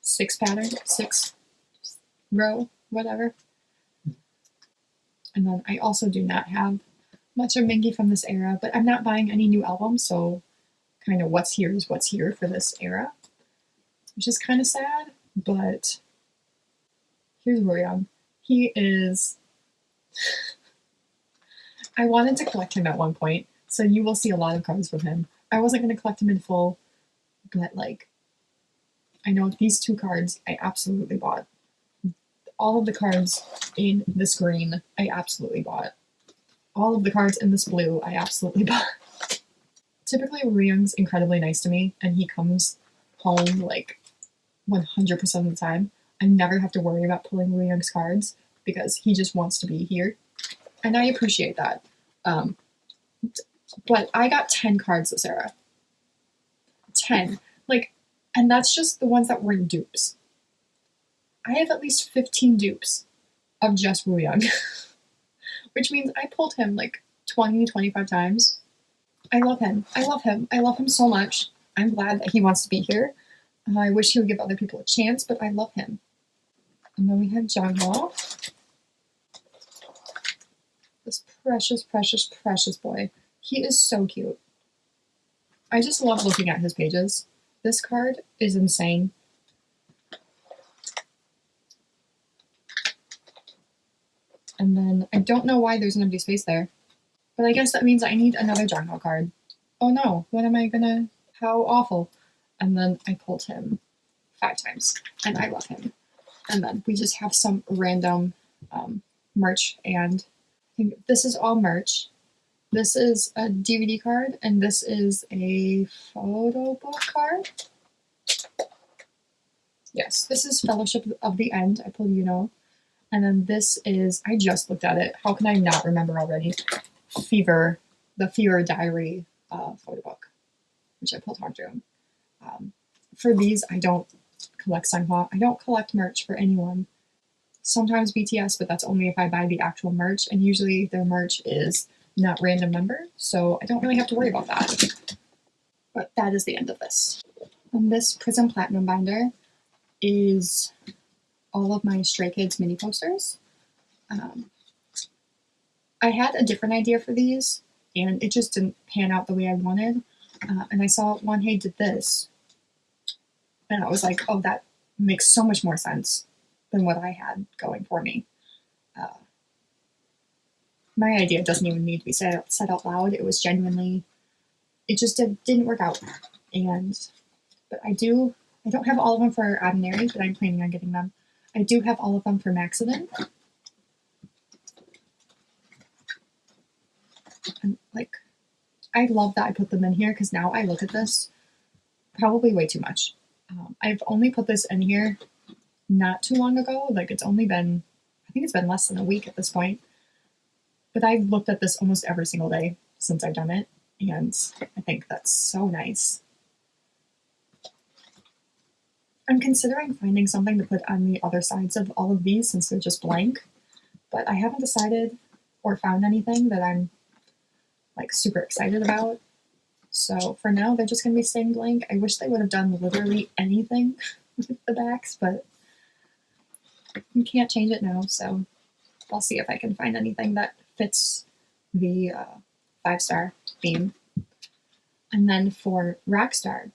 6 pattern, 6 row, whatever. And then I also do not have much of Mingi from this era, but I'm not buying any new albums, so kind of what's here is what's here for this era, which is kind of sad, but here's Ryujin. He is... I wanted to collect him at one point, so you will see a lot of cards from him. I wasn't going to collect him in full, but like, I know these 2 cards I absolutely bought. All of the cards in this green, I absolutely bought. All of the cards in this blue, I absolutely bought. Typically, Ryujin's incredibly nice to me, and he comes home like 100% of the time. I never have to worry about pulling Ryujin's cards because he just wants to be here, and I appreciate that. But I got 10 cards this era. 10. Like, and that's just the ones that were in dupes. I have at least 15 dupes of just Ryujin, which means I pulled him like 20, 25 times. I love him. I love him. I love him so much. I'm glad that he wants to be here. I wish he would give other people a chance, but I love him. And then we have jihyo. This precious, precious, precious boy. He is so cute. I just love looking at his pages. This card is insane. And then I don't know why there's an empty space there, but I guess that means I need another jihyo card. Oh no, what am I gonna... How awful. And then I pulled him 5 times, and I love him. And then we just have some random merch, and I think this is all merch. This is a DVD card, and this is a photo book card. Yes, this is Fellowship of the End. I pulled And then this is, I just looked at it. How can I not remember already? Fever, the Fever Diary photo book, which I pulled Hongjoong. For these, I don't collect sunghowa. I don't collect merch for anyone. Sometimes BTS, but that's only if I buy the actual merch, and usually their merch is not random number, so I don't really have to worry about that. But that is the end of this. And this Prism Platinum binder is all of my Stray Kids mini posters. I had a different idea for these, and it just didn't pan out the way I wanted. And I saw Wanhei did this, and I was like, oh, that makes so much more sense than what I had going for me. My idea doesn't even need to be said out loud. It was genuinely, it just didn't work out. But I don't have all of them for Ordinary, but I'm planning on getting them. I do have all of them for Maxident. And like, I love that I put them in here because now I look at this probably way too much. I've only put this in here not too long ago. Like, it's only been, I think it's been less than a week at this point. But I've looked at this almost every single day since I've done it, and I think that's so nice. I'm considering finding something to put on the other sides of all of these since they're just blank, but I haven't decided or found anything that I'm like super excited about. So for now, they're just going to be staying blank. I wish they would have done literally anything with the backs, but you can't change it now. So I'll see if I can find anything that fits the 5-star theme. And then for Rockstar,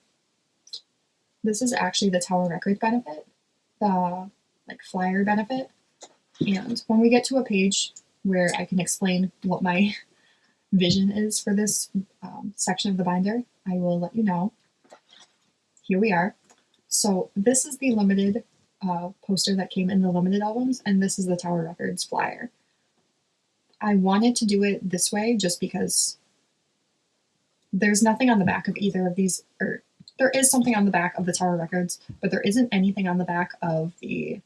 this is actually the Tower Record benefit, the like flyer benefit. And when we get to a page where I can explain what my vision is for this section of the binder, I will let you know. Here we are. So this is the limited poster that came in the limited albums, and this is the Tower Records flyer. I wanted to do it this way just because there's nothing on the back of either of these, or there is something on the back of the Tower Records, but there isn't anything on the back of the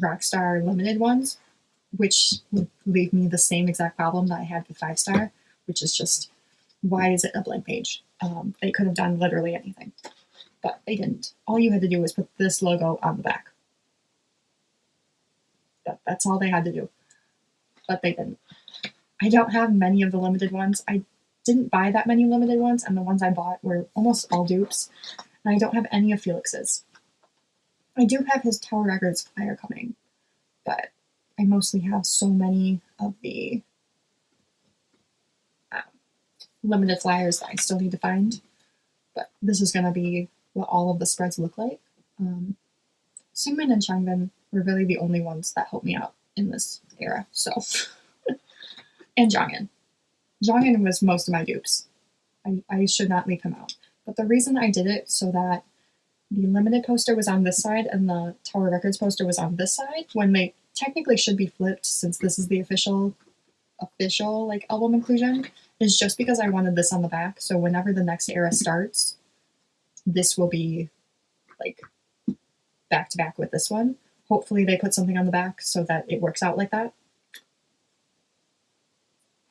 Rockstar limited ones, which would leave me the same exact problem that I had with 5-star, which is just, why is it a blank page? They could have done literally anything, but they didn't. All you had to do was put this logo on the back. That's all they had to do, but they didn't. I don't have many of the limited ones. I didn't buy that many limited ones, and the ones I bought were almost all dupes, and I don't have any of Felix's. I do have his Tower Records flyer coming, but I mostly have so many of the limited flyers that I still need to find, but this is going to be what all of the spreads look like. Sunghoon and Changbin were really the only ones that helped me out in this era, so. And Jongin. Jongin was most of my dupes. I should not leave him out. But the reason I did it so that the limited poster was on this side and the Tower Records poster was on this side, when they technically should be flipped since this is the official like album inclusion, is just because I wanted this on the back. So whenever the next era starts, this will be like back to back with this one. Hopefully they put something on the back so that it works out like that.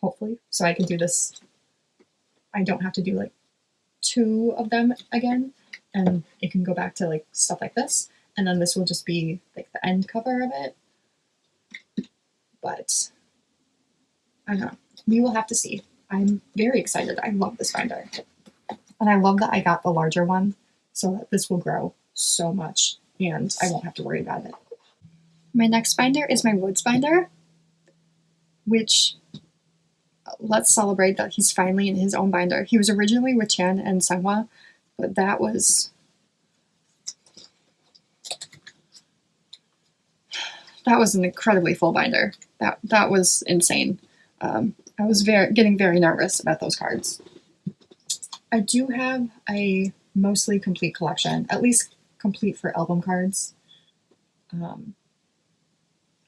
Hopefully, so I can do this. I don't have to do like 2 of them again, and it can go back to like stuff like this, and then this will just be like the end cover of it. But I don't know. We will have to see. I'm very excited. I love this binder, and I love that I got the larger one so that this will grow so much, and I won't have to worry about it. My next binder is my WOODZ binder, which, let's celebrate that he's finally in his own binder. He was originally with Chan and seonghwa, but that was an incredibly full binder. That was insane. I was getting very nervous about those cards. I do have a mostly complete collection, at least complete for album cards.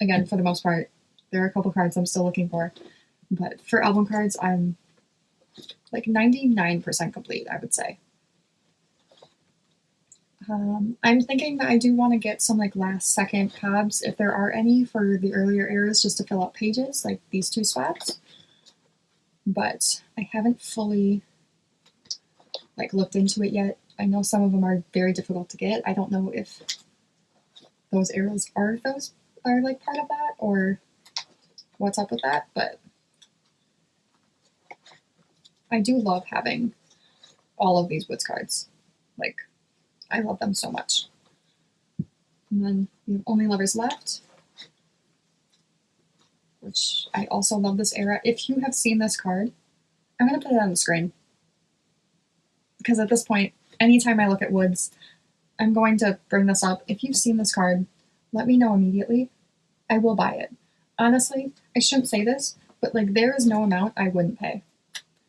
Again, for the most part, there are a couple cards I'm still looking for. But for album cards, I'm like 99% complete, I would say. I'm thinking that I do want to get some like last second tabs, if there are any, for the earlier eras, just to fill out pages, like these 2 spots. But I haven't fully like looked into it yet. I know some of them are very difficult to get. I don't know if those eras are like part of that, or what's up with that, but I do love having all of these WOODZ cards. Like, I love them so much. And then we have Only Lovers Left, which I also love this era. If you have seen this card, I'm going to put it on the screen. Because at this point, anytime I look at WOODZ, I'm going to bring this up. If you've seen this card, let me know immediately. I will buy it. Honestly, I shouldn't say this, but like there is no amount I wouldn't pay.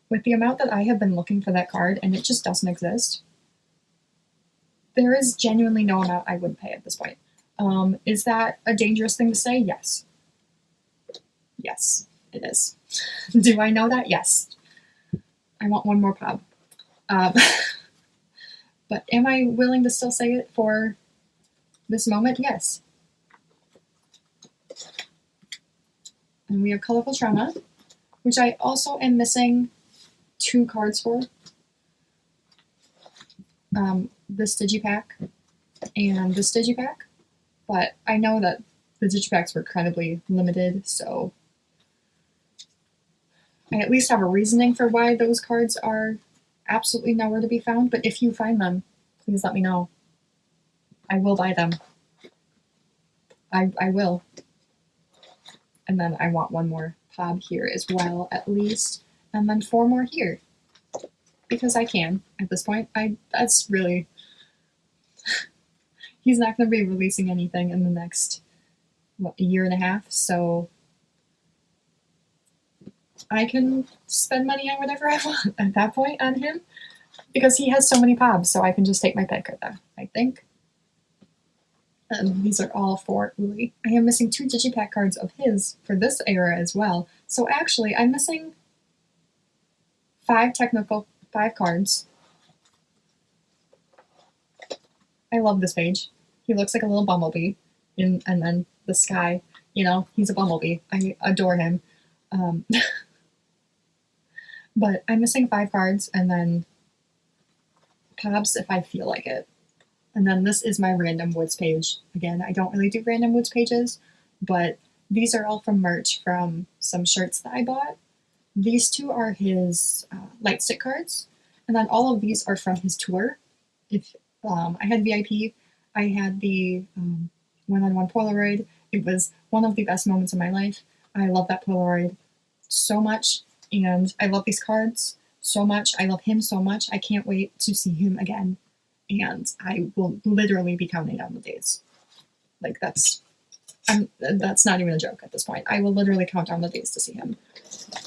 With the amount that I have been looking for that card, and it just doesn't exist, there is genuinely no amount I wouldn't pay at this point. Is that a dangerous thing to say? Yes. Yes, it is. Do I know that? Yes. I want one more pub. But am I willing to still say it for this moment? Yes. And we have Colorful Trauma, which I also am missing 2 cards for. this digipack and this digipack, but I know that the digipacks were incredibly limited, so I at least have a reasoning for why those cards are absolutely nowhere to be found. But if you find them, please let me know. I will buy them. I will. And then I want one more pod here as well, at least. And then 4 more here. Because I can, at this point. That's really... He's not going to be releasing anything in the next, what, a year and a half, so... I can spend money on whatever I want at that point on him. Because he has so many pobs, so I can just take my pick of them, I think. These are all for Uli. I am missing 2 digipack cards of his for this era as well. So actually, I'm missing 5 cards. I love this page. He looks like a little bumblebee. And then the sky, you know, he's a bumblebee. I adore him. But I'm missing 5 cards and then pobs if I feel like it. And then this is my random WOODZ page. Again, I don't really do random WOODZ pages, but these are all from merch from some shirts that I bought. These 2 are his light stick cards, and then all of these are from his tour. If I had VIP, I had the one-on-one Polaroid. It was one of the best moments of my life. I love that Polaroid so much, and I love these cards so much. I love him so much. I can't wait to see him again. And I will literally be counting down the days. Like that's not even a joke at this point. I will literally count down the days to see him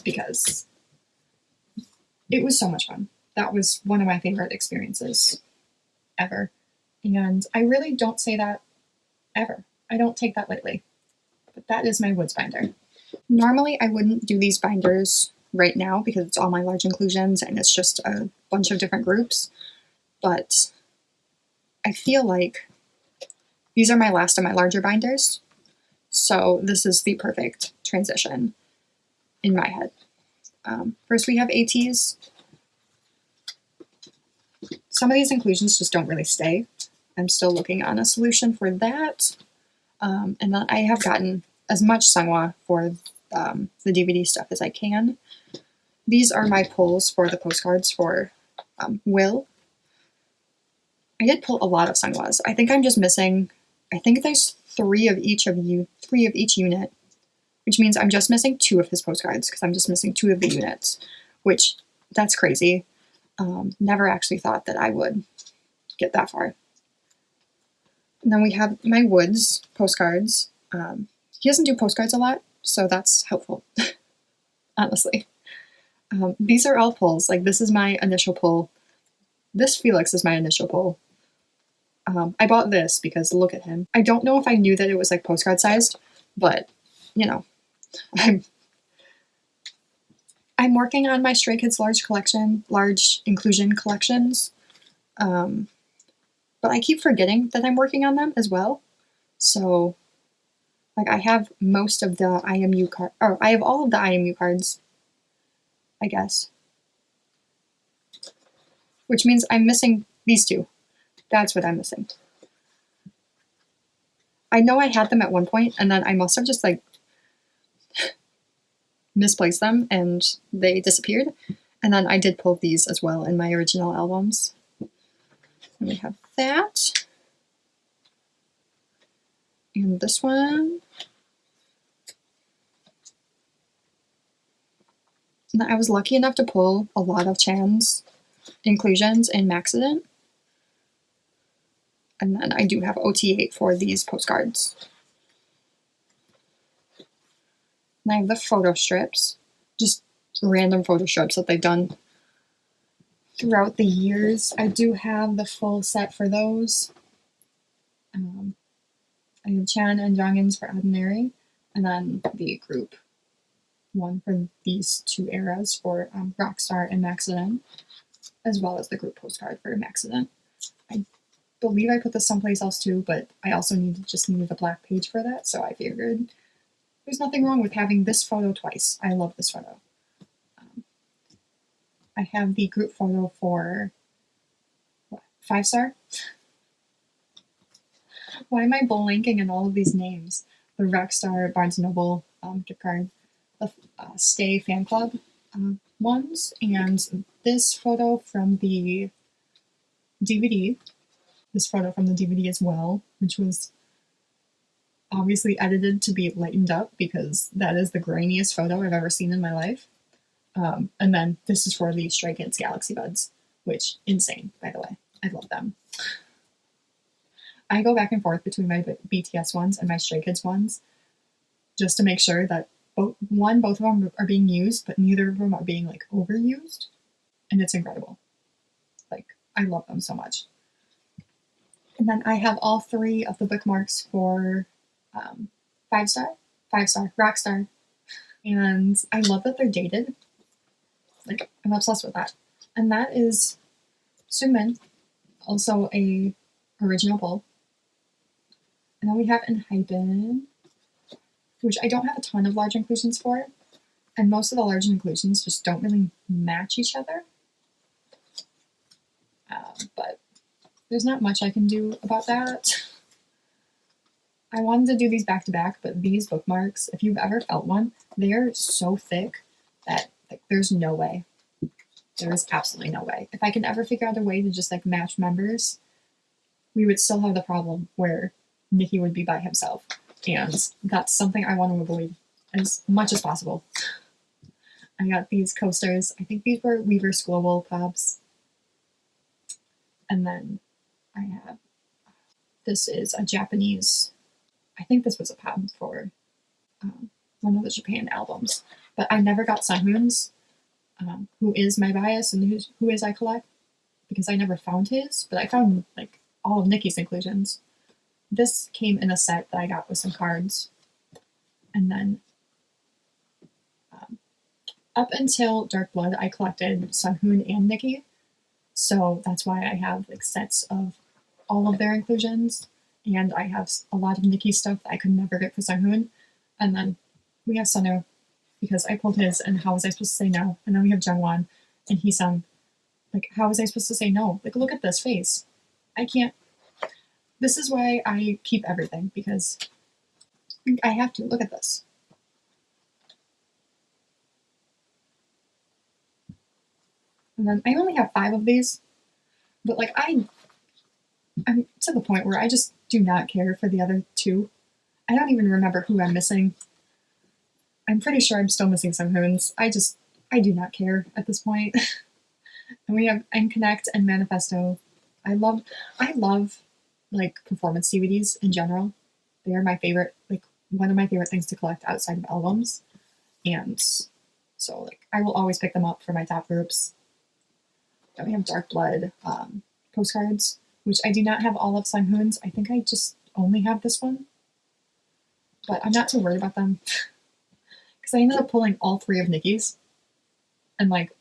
because it was so much fun. That was one of my favorite experiences ever. And I really don't say that ever. I don't take that lightly. But that is my WOODZ binder. Normally I wouldn't do these binders right now because it's all my large inclusions and it's just a bunch of different groups. But I feel like these are my last of my larger binders, so this is the perfect transition in my head. First we have ateez. Some of these inclusions just don't really stay. I'm still looking on a solution for that. And then I have gotten as much seonghwa for the DVD stuff as I can. These are my pulls for the postcards for Will. I did pull a lot of seonghwas. I think I'm just missing, I think there's 3 of each unit, which means I'm just missing 2 of his postcards because I'm just missing 2 of the units, which that's crazy. Never actually thought that I would get that far. And then we have my WOODZ postcards. He doesn't do postcards a lot, so that's helpful, honestly. These are all pulls. Like this is my initial pull. This Felix is my initial pull. I bought this because look at him. I don't know if I knew that it was like postcard sized, but you know, I'm working on my Stray Kids large inclusion collections. But I keep forgetting that I'm working on them as well. So like I have most of the IMU card, or I have all of the IMU cards, I guess. Which means I'm missing these 2. That's what I'm missing. I know I had them at one point, and then I must have just like misplaced them and they disappeared. And then I did pull these as well in my original albums. And we have that. And this one. And I was lucky enough to pull a lot of Chan's inclusions in Maxident. And then I do have OT8 for these postcards. And I have the photo strips, just random photo strips that they've done throughout the years. I do have the full set for those. I have Chan and Jonghyun's for Xdinary, and then the group one for these 2 eras for Rockstar and Maxident, as well as the group postcard for Maxident. I believe I put this someplace else too, but I also just needed a black page for that, so I figured there's nothing wrong with having this photo twice. I love this photo. I have the group photo for 5-star. Why am I blanking in all of these names? The Rockstar Barnes & Noble gift card, the Stay fan club ones, and this photo from the DVD. This photo from the DVD as well, which was obviously edited to be lightened up because that is the grainiest photo I've ever seen in my life. And then this is for the Stray Kids Galaxy Buds, which, insane, by the way. I love them. I go back and forth between my BTS ones and my Stray Kids ones just to make sure that both of them are being used, but neither of them are being like overused. And it's incredible. Like, I love them so much. And then I have all 3 of the bookmarks for 5-star, Rockstar. And I love that they're dated. Like, I'm obsessed with that. And that is Sunghoon, also a original pull. And then we have enhypen, which I don't have a ton of large inclusions for. And most of the large inclusions just don't really match each other. But there's not much I can do about that. I wanted to do these back to back, but these bookmarks, if you've ever felt one, they are so thick that like, there's no way. There is absolutely no way. If I can ever figure out a way to just like match members, we would still have the problem where Nikki would be by himself. And that's something I want to avoid as much as possible. I got these coasters. I think these were Weaver's Global Pops. And then I have, this is a Japanese, I think this was a pop for one of the Japan albums. But I never got Sunghoon's, who is my bias and who is I collect, because I never found his, but I found like all of Nikki's inclusions. This came in a set that I got with some cards. And then up until Dark Blood, I collected Sunghoon and Nikki. So that's why I have like sets of all of their inclusions. And I have a lot of Nikki stuff that I could never get for Sunghoon. And then we have Sunu, because I pulled his, and how was I supposed to say no? And then we have Jungwon, and he sung. Like, how was I supposed to say no? Like, look at this face. I can't. This is why I keep everything, because I have to. Look at this. And then I only have 5 of these, but like I'm to the point where I just do not care for the other 2. I don't even remember who I'm missing. I'm pretty sure I'm still missing some Hoons. I do not care at this point. And we have N.Connect and Manifesto. I love like performance DVDs in general. They are my favorite, like one of my favorite things to collect outside of albums. And so like I will always pick them up for my top groups. Then we have Dark Blood postcards, which I do not have all of Sunghoon's. I think I just only have this one. But I'm not too worried about them. Because I ended up pulling all 3 of Nikki's. And like,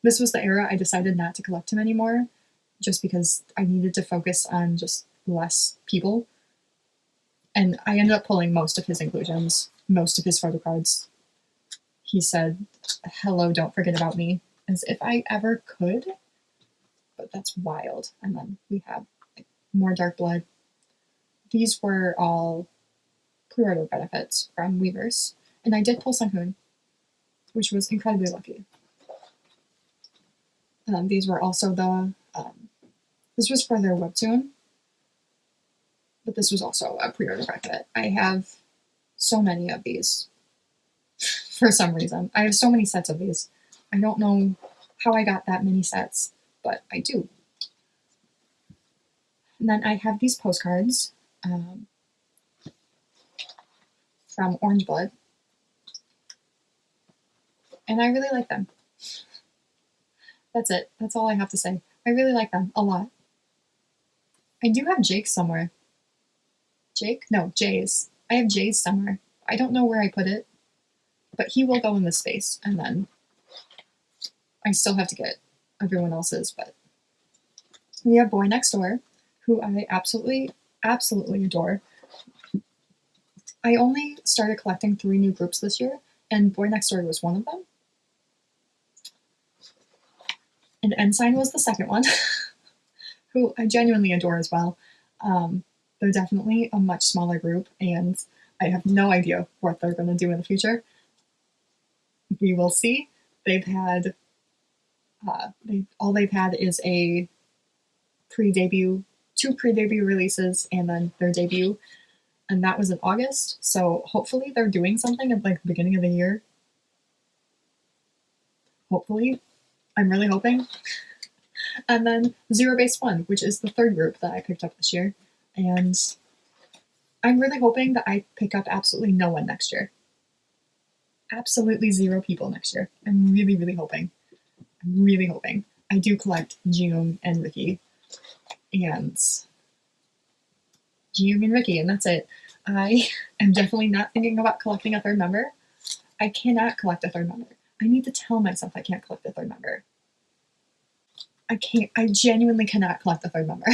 this was the era I decided not to collect him anymore. Just because I needed to focus on just less people. And I ended up pulling most of his inclusions, most of his photo cards. He said, hello, don't forget about me. As if I ever could. But that's wild. And then we have like, more Dark Blood. These were all pre-order benefits from Weavers. And I did pull Sunghoon, which was incredibly lucky. These were also the, this was for their webtoon, but this was also a pre-order benefit. I have so many of these for some reason. I have so many sets of these. I don't know how I got that many sets, but I do. And then I have these postcards from Orange Blood. And I really like them. That's it. That's all I have to say. I really like them a lot. I do have Jake somewhere. Jake? No, Jay's. I have Jay's somewhere. I don't know where I put it, but he will go in this space, and then I still have to get everyone else's, but we have boynextdoor, who I absolutely, absolutely adore. I only started collecting 3 new groups this year, and boynextdoor was one of them. And n.SSign was the second one. who I genuinely adore as well. They're definitely a much smaller group, and I have no idea what they're going to do in the future. We will see. They've had all they've had is a pre-debut, 2 pre-debut releases, and then their debut, and that was in August. So hopefully they're doing something at like the beginning of the year. Hopefully, I'm really hoping. And then zerobaseone, which is the 3rd group that I picked up this year, and I'm really hoping that I pick up absolutely no one next year. Absolutely 0 people next year. I'm really, really hoping. I'm really hoping. I do collect Jihyo and Ricky, and Jihyo and Ricky, and that's it. I am definitely not thinking about collecting a 3rd member. I cannot collect a 3rd member. I need to tell myself I can't collect a 3rd member. I can't. I genuinely cannot collect a 3rd member.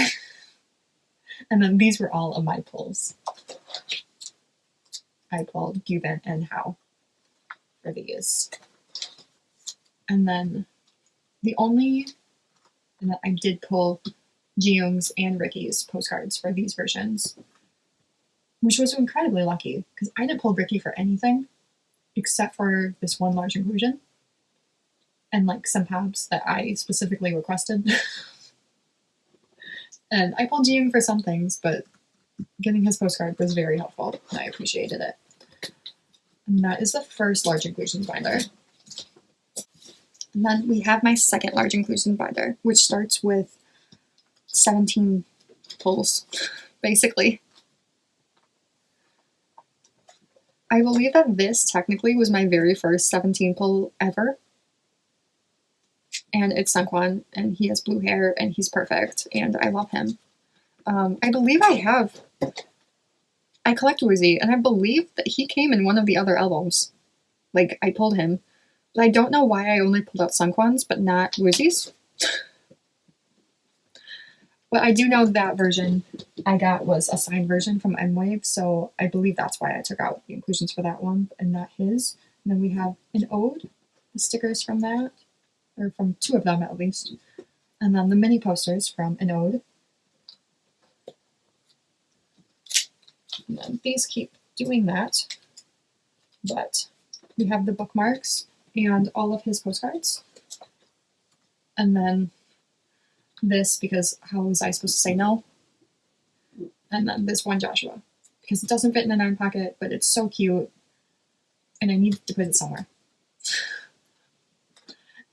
And then these were all of my pulls. I pulled Gyuben and How for these. And then I did pull Jihyo's and Ricky's postcards for these versions, which was incredibly lucky because I didn't pull Ricky for anything except for this one large inclusion and like some pabs that I specifically requested. And I pulled Jihyo for some things, but getting his postcard was very helpful, and I appreciated it. And that is the first large inclusions binder. And then we have my second large inclusion binder, which starts with 17 pulls, basically. I believe that this technically was my very first 17 pull ever. And it's Sunghoon, and he has blue hair, and he's perfect, and I love him. I believe I collect WOOZ, and I believe that he came in one of the other albums. Like, I pulled him. But I don't know why I only pulled out Sunghoon's, but not WOOZ's. But I do know that version I got was a signed version from N.SSign, so I believe that's why I took out the inclusions for that one, and not his. And then we have an ode, the stickers from that, or from 2 of them at least. And then the mini posters from an ode. And then these keep doing that. But we have the bookmarks and all of his postcards. And then this, because how was I supposed to say no? And then this one Joshua, because it doesn't fit in a 9 pocket, but it's so cute, and I need to put it somewhere.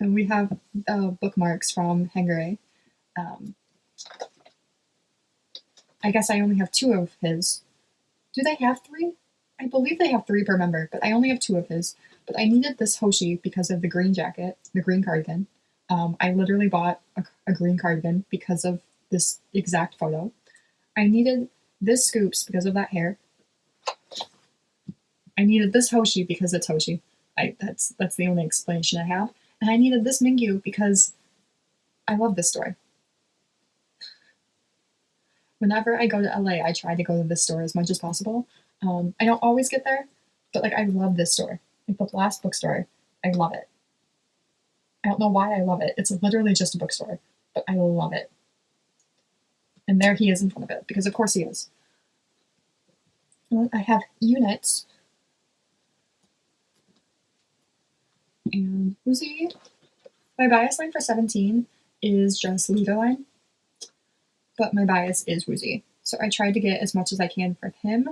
And we have bookmarks from Hangare. I guess I only have 2 of his. Do they have 3? I believe they have 3 per member, but I only have 2 of his. But I needed this Hoshi because of the green jacket, the green cardigan. I literally bought a green cardigan because of this exact photo. I needed this Scoops because of that hair. I needed this Hoshi because it's Hoshi. That's the only explanation I have. And I needed this Mingyu because I love this store. Whenever I go to LA, I try to go to this store as much as possible. I don't always get there, but like I love this store. Like the last bookstore, I love it. I don't know why I love it. It's literally just a bookstore, but I love it. And there he is in front of it, because of course he is. And I have units. And woozi. My bias line for 17 is just leader line, but my bias is woozi. So I tried to get as much as I can for him,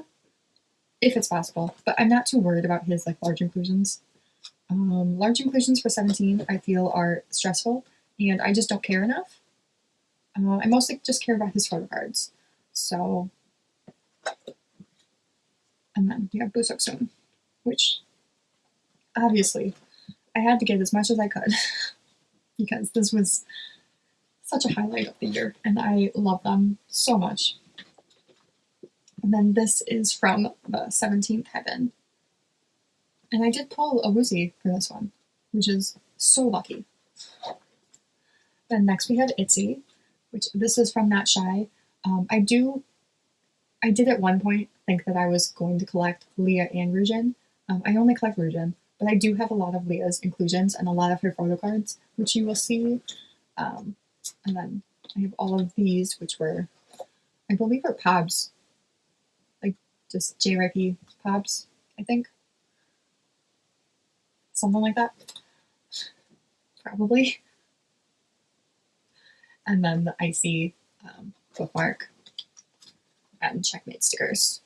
if it's possible, but I'm not too worried about his like large inclusions. Large inclusions for 17 I feel are stressful, and I just don't care enough. I mostly just care about his photocards. So, and then we have Boyz, which obviously I had to get as much as I could because this was such a highlight of the year, and I love them so much. And then this is from the 17th Heaven. And I did pull a woozi for this one, which is so lucky. Then next we have Itzy, which this is from Not Shy. I did at one point think that I was going to collect Leah and Ryujin. I only collect Ryujin, but I do have a lot of Leah's inclusions and a lot of her photo cards, which you will see. And then I have all of these, which were, I believe, are pobs, like just JYP pobs, I think, something like that, probably. And then the icy bookmark and checkmate stickers.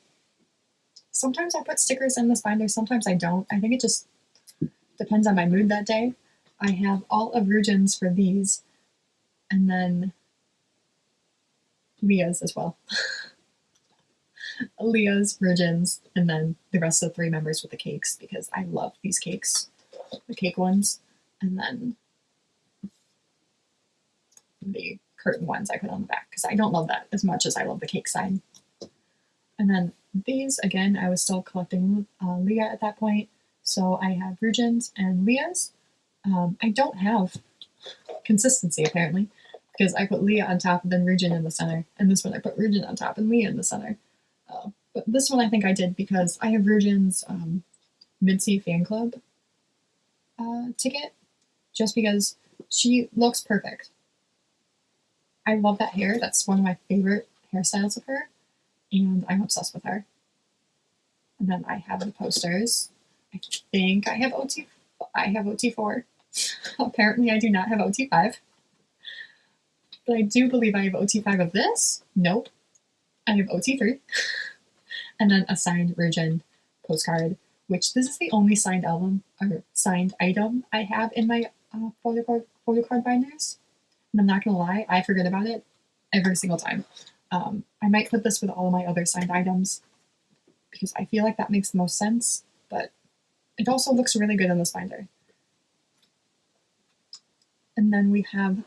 Sometimes I put stickers in this binder, sometimes I don't. I think it just depends on my mood that day. I have all of Ryujin's for these, and then Leah's as well. Leah's, Ryujin's, and then the rest of the 3 members with the cakes, because I love these cakes, the cake ones, and then the curtain ones I put on the back, because I don't love that as much as I love the cake side. And then these, again, I was still collecting Leah at that point, so I have Ryujin's and Leah's. I don't have consistency, apparently, because I put Leah on top and then Ryujin in the center, and this one I put Ryujin on top and Leah in the center. But this one I think I did because I have Ryujin's Mincy fan club ticket, just because she looks perfect. I love that hair. That's one of my favorite hairstyles of her, and I'm obsessed with her. And then I have the posters. I think I have OT4. Apparently I do not have OT5. But I do believe I have OT5 of this. Nope. I have OT3. And then a signed Ryujin postcard, which this is the only signed album or signed item I have in my photocard binders. And I'm not gonna lie, I forget about it every single time. I might put this with all of my other signed items because I feel like that makes the most sense, but it also looks really good in this binder. And then we have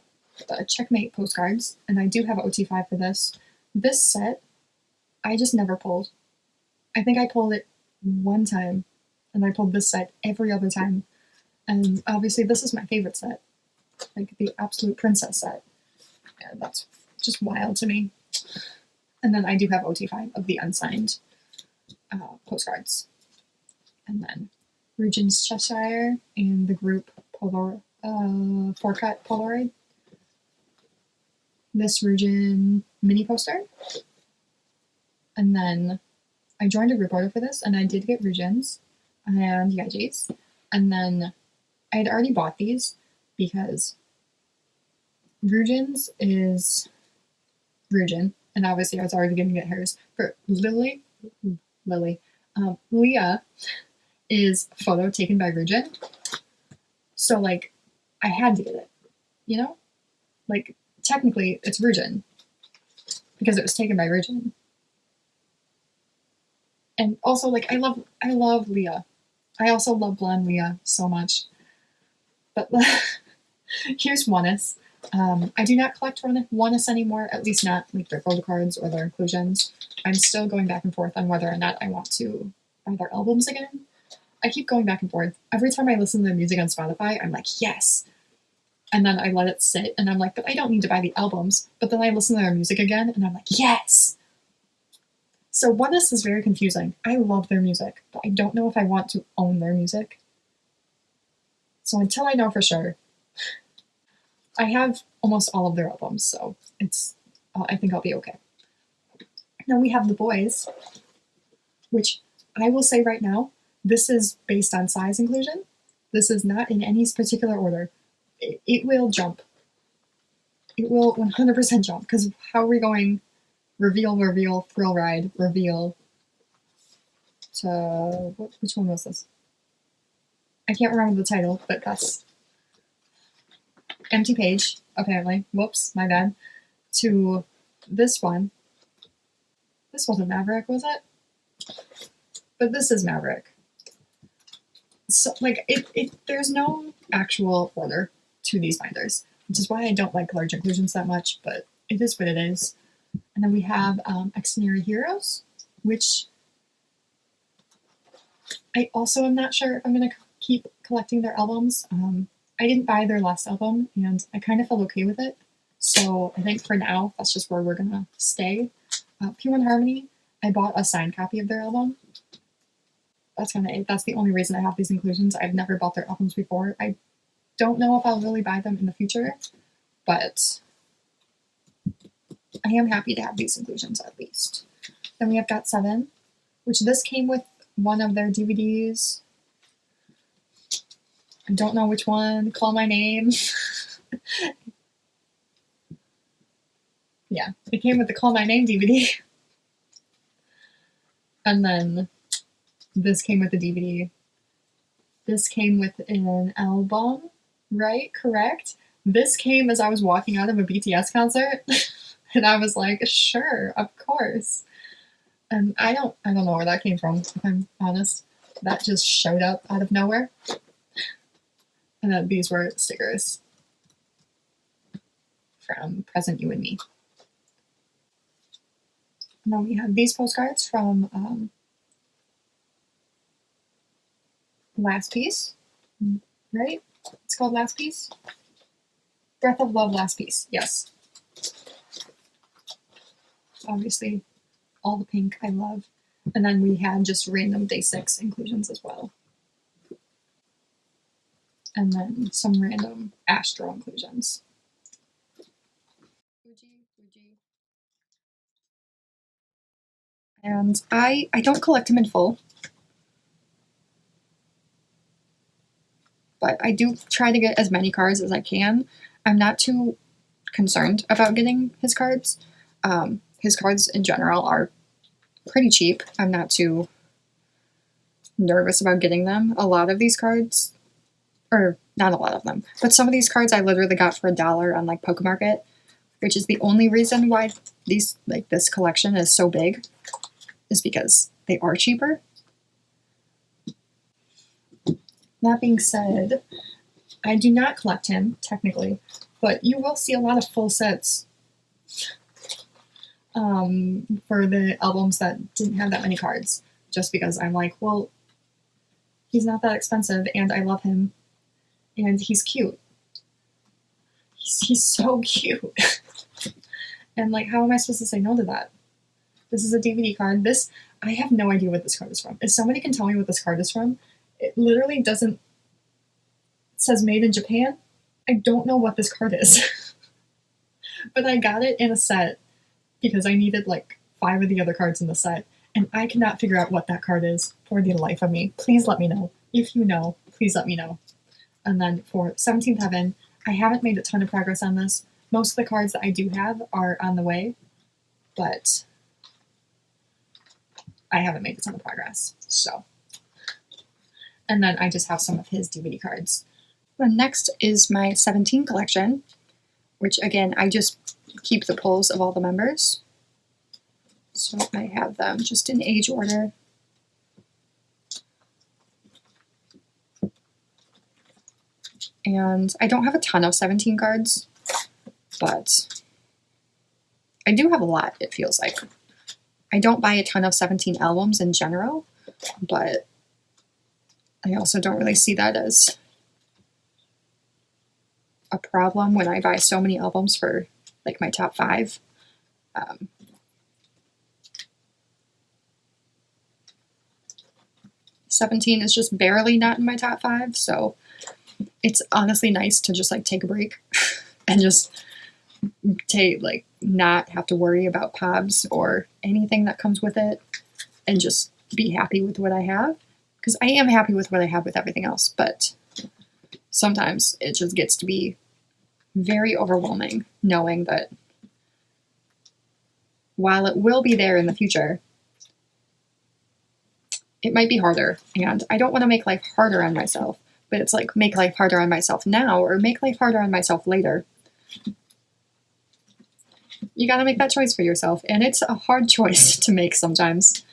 the checkmate postcards, and I do have OT5 for this. This set, I just never pulled. I think I pulled it one time, and I pulled this set every other time. And obviously this is my favorite set, like the absolute princess set. And that's just wild to me. And then I do have OT5 of the unsigned postcards. And then Ryujin's Cheshire and the group Polar 4-cut Polaroid. This Ryujin mini poster. And then I joined a group order for this, and I did get Ryujin's and Yeji's. And then I had already bought these because Ryujin's is Ryujin, and obviously I was already going to get hers. For Leah is photo taken by Ryujin. So, like, I had to get it, you know? Like, technically, it's Ryujin because it was taken by Ryujin. And also, like, I love Leah. I also love blonde Leah so much. But here's oneus. I do not collect oneus anymore, at least not like their photo cards or their inclusions. I'm still going back and forth on whether or not I want to buy their albums again. I keep going back and forth. Every time I listen to their music on Spotify, I'm like, yes. And then I let it sit, and I'm like, but I don't need to buy the albums. But then I listen to their music again, and I'm like, yes. So oneus is very confusing. I love their music, but I don't know if I want to own their music. So until I know for sure, I have almost all of their albums, so it's I think I'll be okay. Now we have the boyz, which I will say right now, this is based on size inclusion. This is not in any particular order. It will jump. It will 100% jump, because how are we going reveal, thrill ride, reveal to, which one was this? I can't remember the title, but that's empty page, apparently. Whoops, my bad. To this one. This wasn't Maverick, was it? But this is Maverick. So, like, there's no actual order to these binders, which is why I don't like large inclusions that much, but it is what it is. And then we have xdinary heroes, which I also am not sure if I'm going to keep collecting their albums. I didn't buy their last album, and I kind of felt okay with it. So I think for now, that's just where we're going to stay. P1 Harmony, I bought a signed copy of their album. That's the only reason I have these inclusions. I've never bought their albums before. I don't know if I'll really buy them in the future, but I am happy to have these inclusions at least. Then we have got 7, which this came with one of their DVDs. I don't know which one. Call My Name. Yeah, it came with the Call My Name DVD. And then this came with the DVD. This came with an album, right? Correct? This came as I was walking out of a BTS concert. And I was like, sure, of course. And I don't know where that came from, if I'm honest. That just showed up out of nowhere. And then these were stickers from Present You and Me. And then we have these postcards from Last Piece, right? It's called Last Piece? Breath of Love Last Piece, yes. Obviously, all the pink I love. And then we had just random day 6 inclusions as well. And then some random astro inclusions. And I don't collect them in full, but I do try to get as many cards as I can. I'm not too concerned about getting his cards. His cards in general are pretty cheap. I'm not too nervous about getting them. A lot of these cards, or not a lot of them, but some of these cards I literally got for $1 on like Pokemarket, which is the only reason why these this collection is so big, is because they are cheaper. That being said, I do not collect him, technically, but you will see a lot of full sets for the albums that didn't have that many cards, just because I'm like, well, he's not that expensive, and I love him, and he's cute. He's so cute. And like, how am I supposed to say no to that? This is a DVD card. I have no idea what this card is from. If somebody can tell me what this card is from, it literally doesn't, it says made in Japan. I don't know what this card is. But I got it in a set because I needed like 5 of the other cards in the set, and I cannot figure out what that card is for the life of me. Please let me know. If you know, please let me know. And then for 17th Heaven, I haven't made a ton of progress on this. Most of the cards that I do have are on the way, but I haven't made a ton of progress, so. And then I just have some of his DVD cards. The next is my 17 collection, which again, I just keep the pulls of all the members. So I have them just in age order. And I don't have a ton of 17 cards, but I do have a lot, it feels like. I don't buy a ton of 17 albums in general, but I also don't really see that as a problem when I buy so many albums for like my top 5. 17 is just barely not in my top 5, so it's honestly nice to just like take a break and just not have to worry about POBs or anything that comes with it, and just be happy with what I have, because I am happy with what I have with everything else, but sometimes it just gets to be very overwhelming knowing that while it will be there in the future, it might be harder, and I don't want to make life harder on myself, but it's like make life harder on myself now or make life harder on myself later. You gotta make that choice for yourself, and it's a hard choice to make sometimes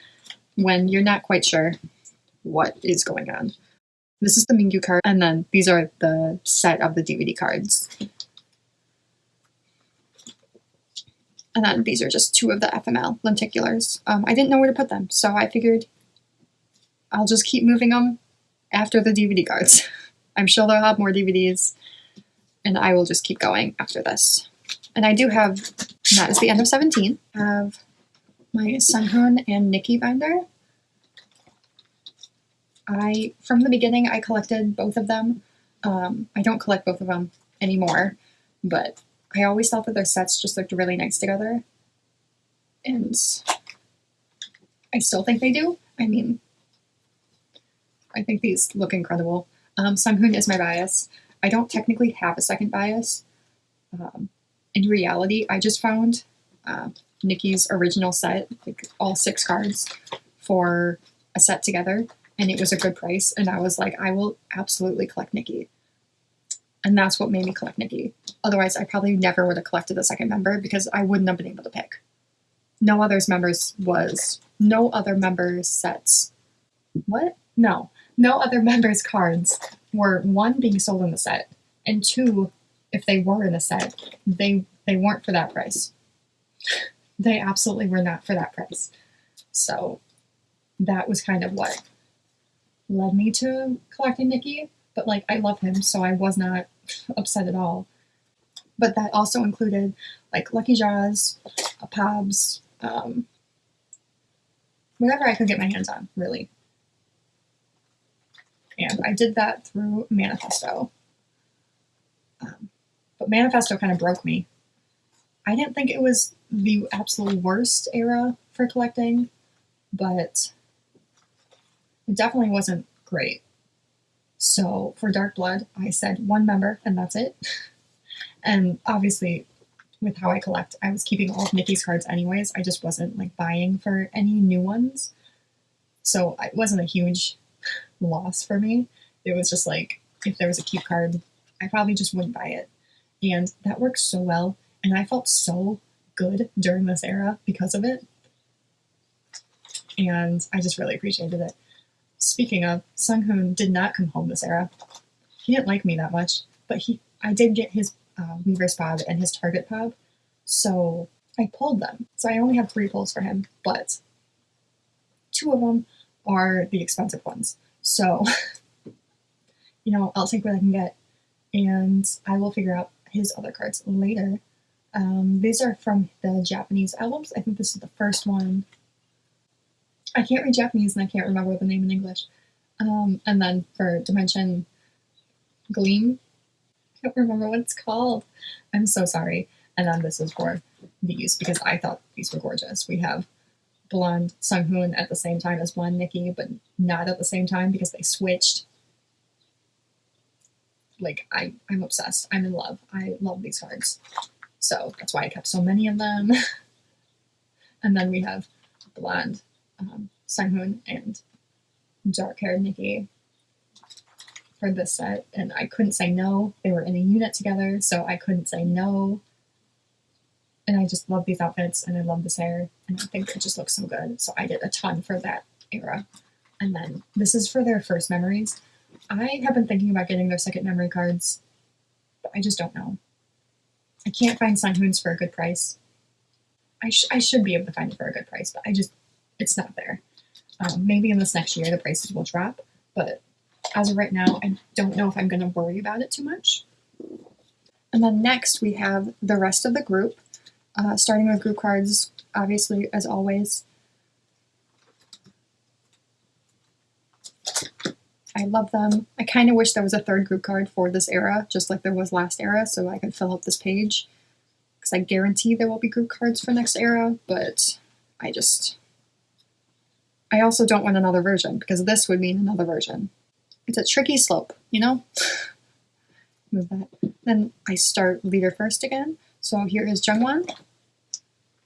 when you're not quite sure what is going on. This is the Mingyu card, and then these are the set of the DVD cards. And then these are just 2 of the FML lenticulars. I didn't know where to put them, so I figured I'll just keep moving them after the DVD cards. I'm sure they'll have more DVDs, and I will just keep going after this. And I do have, that is the end of 17, I have my Sunghoon and Nikki binder. From the beginning, I collected both of them. I don't collect both of them anymore, but I always thought that their sets just looked really nice together. And I still think they do. I mean, I think these look incredible. Sunghoon is my bias. I don't technically have a second bias. In reality, I just found Nikki's original set, like all 6 cards for a set together, and it was a good price. And I was like, I will absolutely collect Nikki. And that's what made me collect Nikki. Otherwise, I probably never would have collected the second member because I wouldn't have been able to pick. No other members sets. What? No other members cards were 1 being sold in the set, and 2, if they were in a set, they weren't for that price. They absolutely were not for that price. So that was kind of what led me to collecting Nikki. But like, I love him, so I was not upset at all. But that also included like Lucky Jaws, Pabs, whatever I could get my hands on, really. And I did that through Manifesto. But Manifesto kind of broke me. I didn't think it was the absolute worst era for collecting, but it definitely wasn't great. So for Dark Blood, I said 1 member, and that's it. And obviously, with how I collect, I was keeping all of Nikki's cards anyways. I just wasn't like buying for any new ones. So it wasn't a huge loss for me. It was just like, if there was a keep card, I probably just wouldn't buy it. And that works so well. And I felt so good during this era because of it. And I just really appreciated it. Speaking of, Sunghoon did not come home this era. He didn't like me that much, but I did get his Weaver's Pod and his Target Pod, so I pulled them. So I only have 3 pulls for him, but 2 of them are the expensive ones. So, you know, I'll take what I can get, and I will figure out his other cards later. These are from the Japanese albums. I think this is the first one. I can't read Japanese, and I can't remember the name in English. And then for Dimension Gleam, I don't remember what it's called. I'm so sorry. And then this is for these, because I thought these were gorgeous. We have blonde Sunghoon at the same time as blonde Nikki, but not at the same time because they switched. Like, I'm obsessed. I'm in love. I love these cards. So that's why I kept so many of them. And then we have blonde Sunghoon and dark-haired Nikki for this set, and I couldn't say no. They were in a unit together, so I couldn't say no. And I just love these outfits, and I love this hair, and I think it just looks so good. So I did a ton for that era. And then this is for their first memories. I have been thinking about getting their second memory cards, but I just don't know. I can't find Sunghoon's for a good price. I should be able to find it for a good price, but it's not there. Maybe in this next year the prices will drop, but as of right now, I don't know if I'm going to worry about it too much. And then next we have the rest of the group, starting with group cards, obviously, as always. I love them. I kind of wish there was a 3rd group card for this era, just like there was last era, so I could fill up this page. Because I guarantee there will be group cards for next era, but I also don't want another version, because this would mean another version. It's a tricky slope, you know? Move that. Then I start leader first again. So here is Jungwon.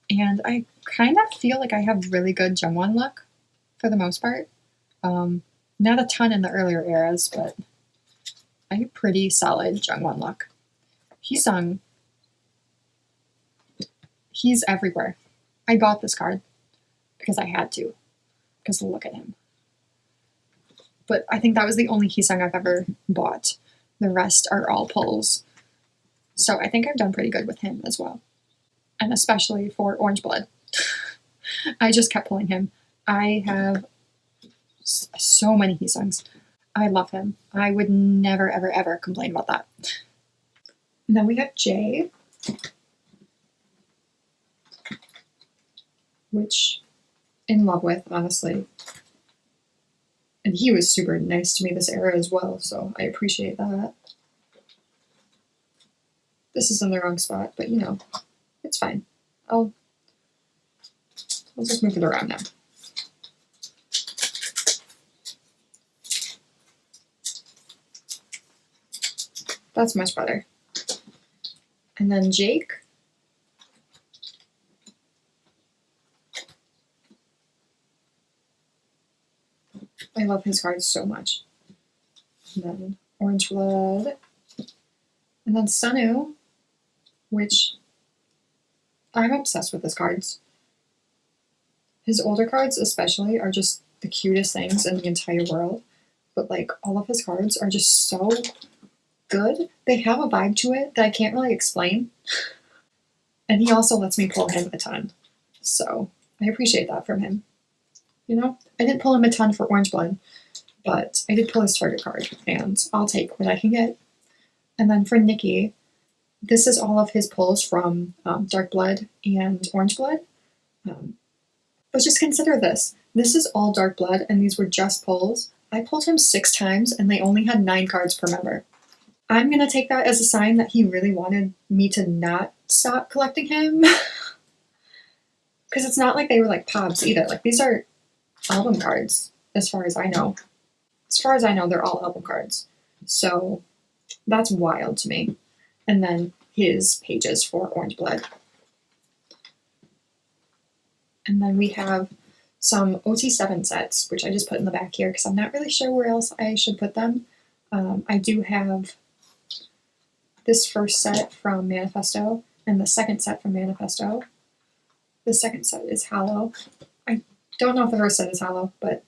And I kind of feel like I have really good Jungwon luck for the most part. Not a ton in the earlier eras, but I have pretty solid Jungwon luck. Hyesung. He's everywhere. I bought this card because I had to. Because look at him. But I think that was the only Hyesung I've ever bought. The rest are all pulls. So I think I've done pretty good with him as well. And especially for Orange Blood. I just kept pulling him. I have so many Hyesungs. I love him. I would never, ever, ever complain about that. And then we have Jay. Which, in love with, honestly. And he was super nice to me this era as well, so I appreciate that. This is in the wrong spot, but you know, it's fine. I'll just move it around now. That's much better. And then Jake. I love his cards so much. And then Orange Blood. And then Sunu, which I'm obsessed with his cards. His older cards especially are just the cutest things in the entire world. But like all of his cards are just so good. They have a vibe to it that I can't really explain. And he also lets me pull him a ton. So I appreciate that from him. You know, I didn't pull him a ton for Orange Blood, but I did pull his target card, and I'll take what I can get. And then for Nikki, this is all of his pulls from Dark Blood and Orange Blood. But just consider this. This is all Dark Blood, and these were just pulls. I pulled him 6 times, and they only had 9 cards per member. I'm going to take that as a sign that he really wanted me to not stop collecting him. Because it's not like they were like pops either. Like, these are album cards, as far as I know. As far as I know, they're all album cards. So that's wild to me. And then his pages for Orange Blood. And then we have some OT7 sets, which I just put in the back here because I'm not really sure where else I should put them. I do have this first set from Manifesto and the second set from Manifesto. The second set is hollow. I don't know if the first set is hollow, but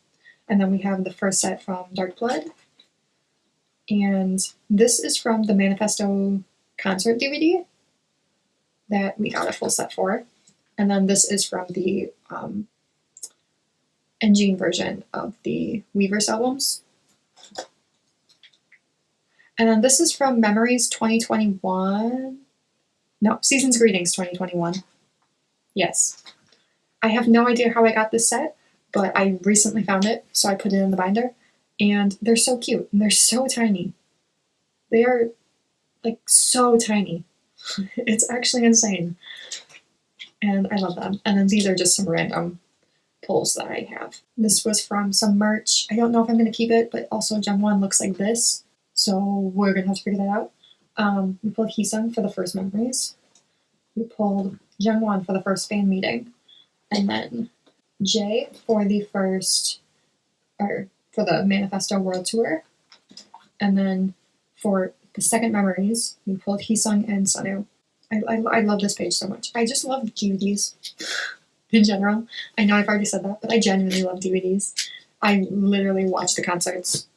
and then we have the first set from Dark Blood. And this is from the Manifesto concert DVD that we got a full set for. And then this is from the Engine version of the Weverse albums. And then this is from Memories 2021. No, Season's Greetings 2021. Yes. I have no idea how I got this set, but I recently found it, so I put it in the binder. And they're so cute, and they're so tiny. They are, like, so tiny. It's actually insane. And I love them. And then these are just some random pulls that I have. This was from some merch. I don't know if I'm going to keep it, but also Jungwon looks like this. So we're going to have to figure that out. We pulled Heesung for the first Memories. We pulled Jungwon for the first fan meeting. And then Jay for the first, or for the Manifesto World Tour. And then for the second Memories, we pulled Heesung and Sunu. I love this page so much. I just love DVDs in general. I know I've already said that, but I genuinely love DVDs. I literally watch the concerts.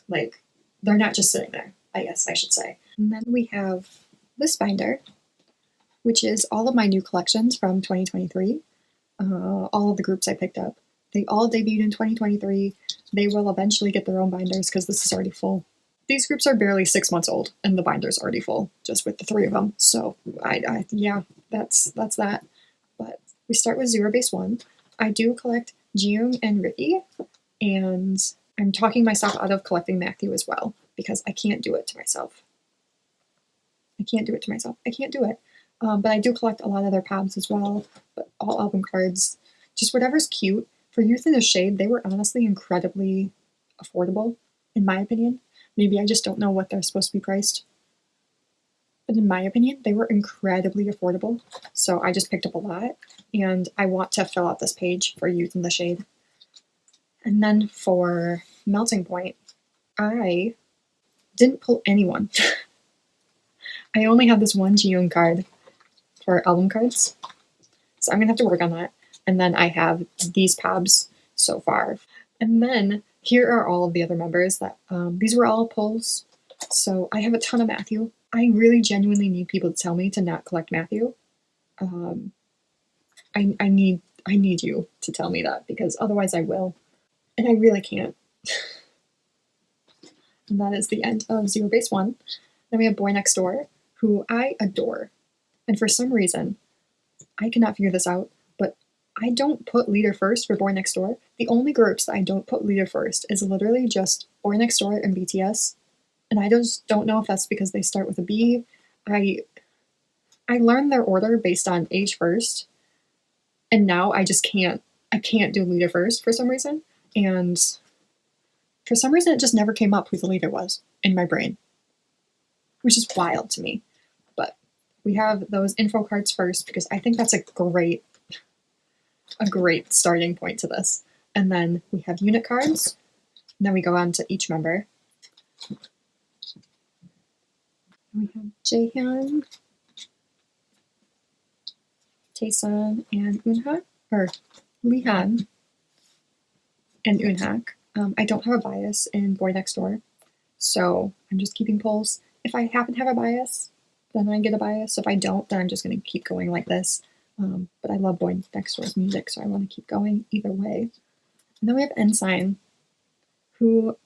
Like, they're not just sitting there, I guess I should say. And then we have this binder, which is all of my new collections from 2023. All of the groups I picked up. They all debuted in 2023. They will eventually get their own binders because this is already full. These groups are barely 6 months old, and the binder's already full, just with the 3 of them. So, yeah, that's that. But we start with zerobaseone. I do collect Jihyo and Ricky, and I'm talking myself out of collecting Matthew as well, because I can't do it to myself. I can't do it. But I do collect a lot of their pabs as well, but all album cards. Just whatever's cute. For Youth in the Shade, they were honestly incredibly affordable, in my opinion. Maybe I just don't know what they're supposed to be priced. But in my opinion, they were incredibly affordable. So I just picked up a lot. And I want to fill out this page for Youth in the Shade. And then for Melting Point, I didn't pull anyone. I only have this one Jihyo card for album cards. So I'm going to have to work on that. And then I have these pabs so far. And then here are all of the other members that these were all pulls. So I have a ton of Matthew. I really genuinely need people to tell me to not collect Matthew. I need you to tell me that, because otherwise I will. And I really can't. And that is the end of zerobaseone. Then we have boynextdoor, who I adore. And for some reason, I cannot figure this out, but I don't put leader first for boynextdoor. The only groups that I don't put leader first is literally just boynextdoor and BTS. And I just don't know if that's because they start with a B. I I learned their order based on age first, and now I just can't. I can't do leader first for some reason, and for some reason it just never came up who the leader was in my brain, which is wild to me. But we have those info cards first because I think that's a great starting point to this. And then we have unit cards. And then we go on to each member. We have Jaehyun, Taesun, and Eunha, or Lihan and Eunhak. I don't have a bias in boynextdoor, so I'm just keeping polls. If I happen to have a bias, then I get a bias. If I don't, then I'm just going to keep going like this. But I love boynextdoor's music, so I want to keep going either way. And then we have n.SSign, who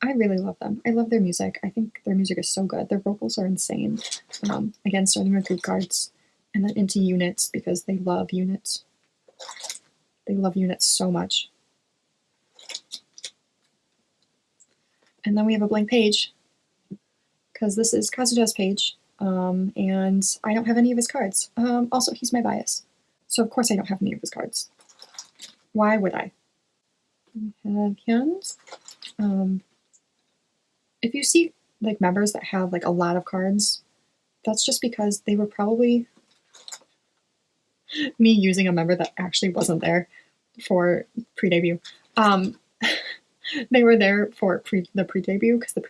I really love them. I love their music. I think their music is so good. Their vocals are insane. Again, starting with group cards and then into units because they love units. They love units so much. And then we have a blank page because this is Kazuda's page, and I don't have any of his cards. Also, he's my bias, so of course I don't have any of his cards. Why would I? We have Hyun's. If you see like members that have like a lot of cards, that's just because they were probably me using a member that actually wasn't there for pre-debut. They were there for the pre-debut because the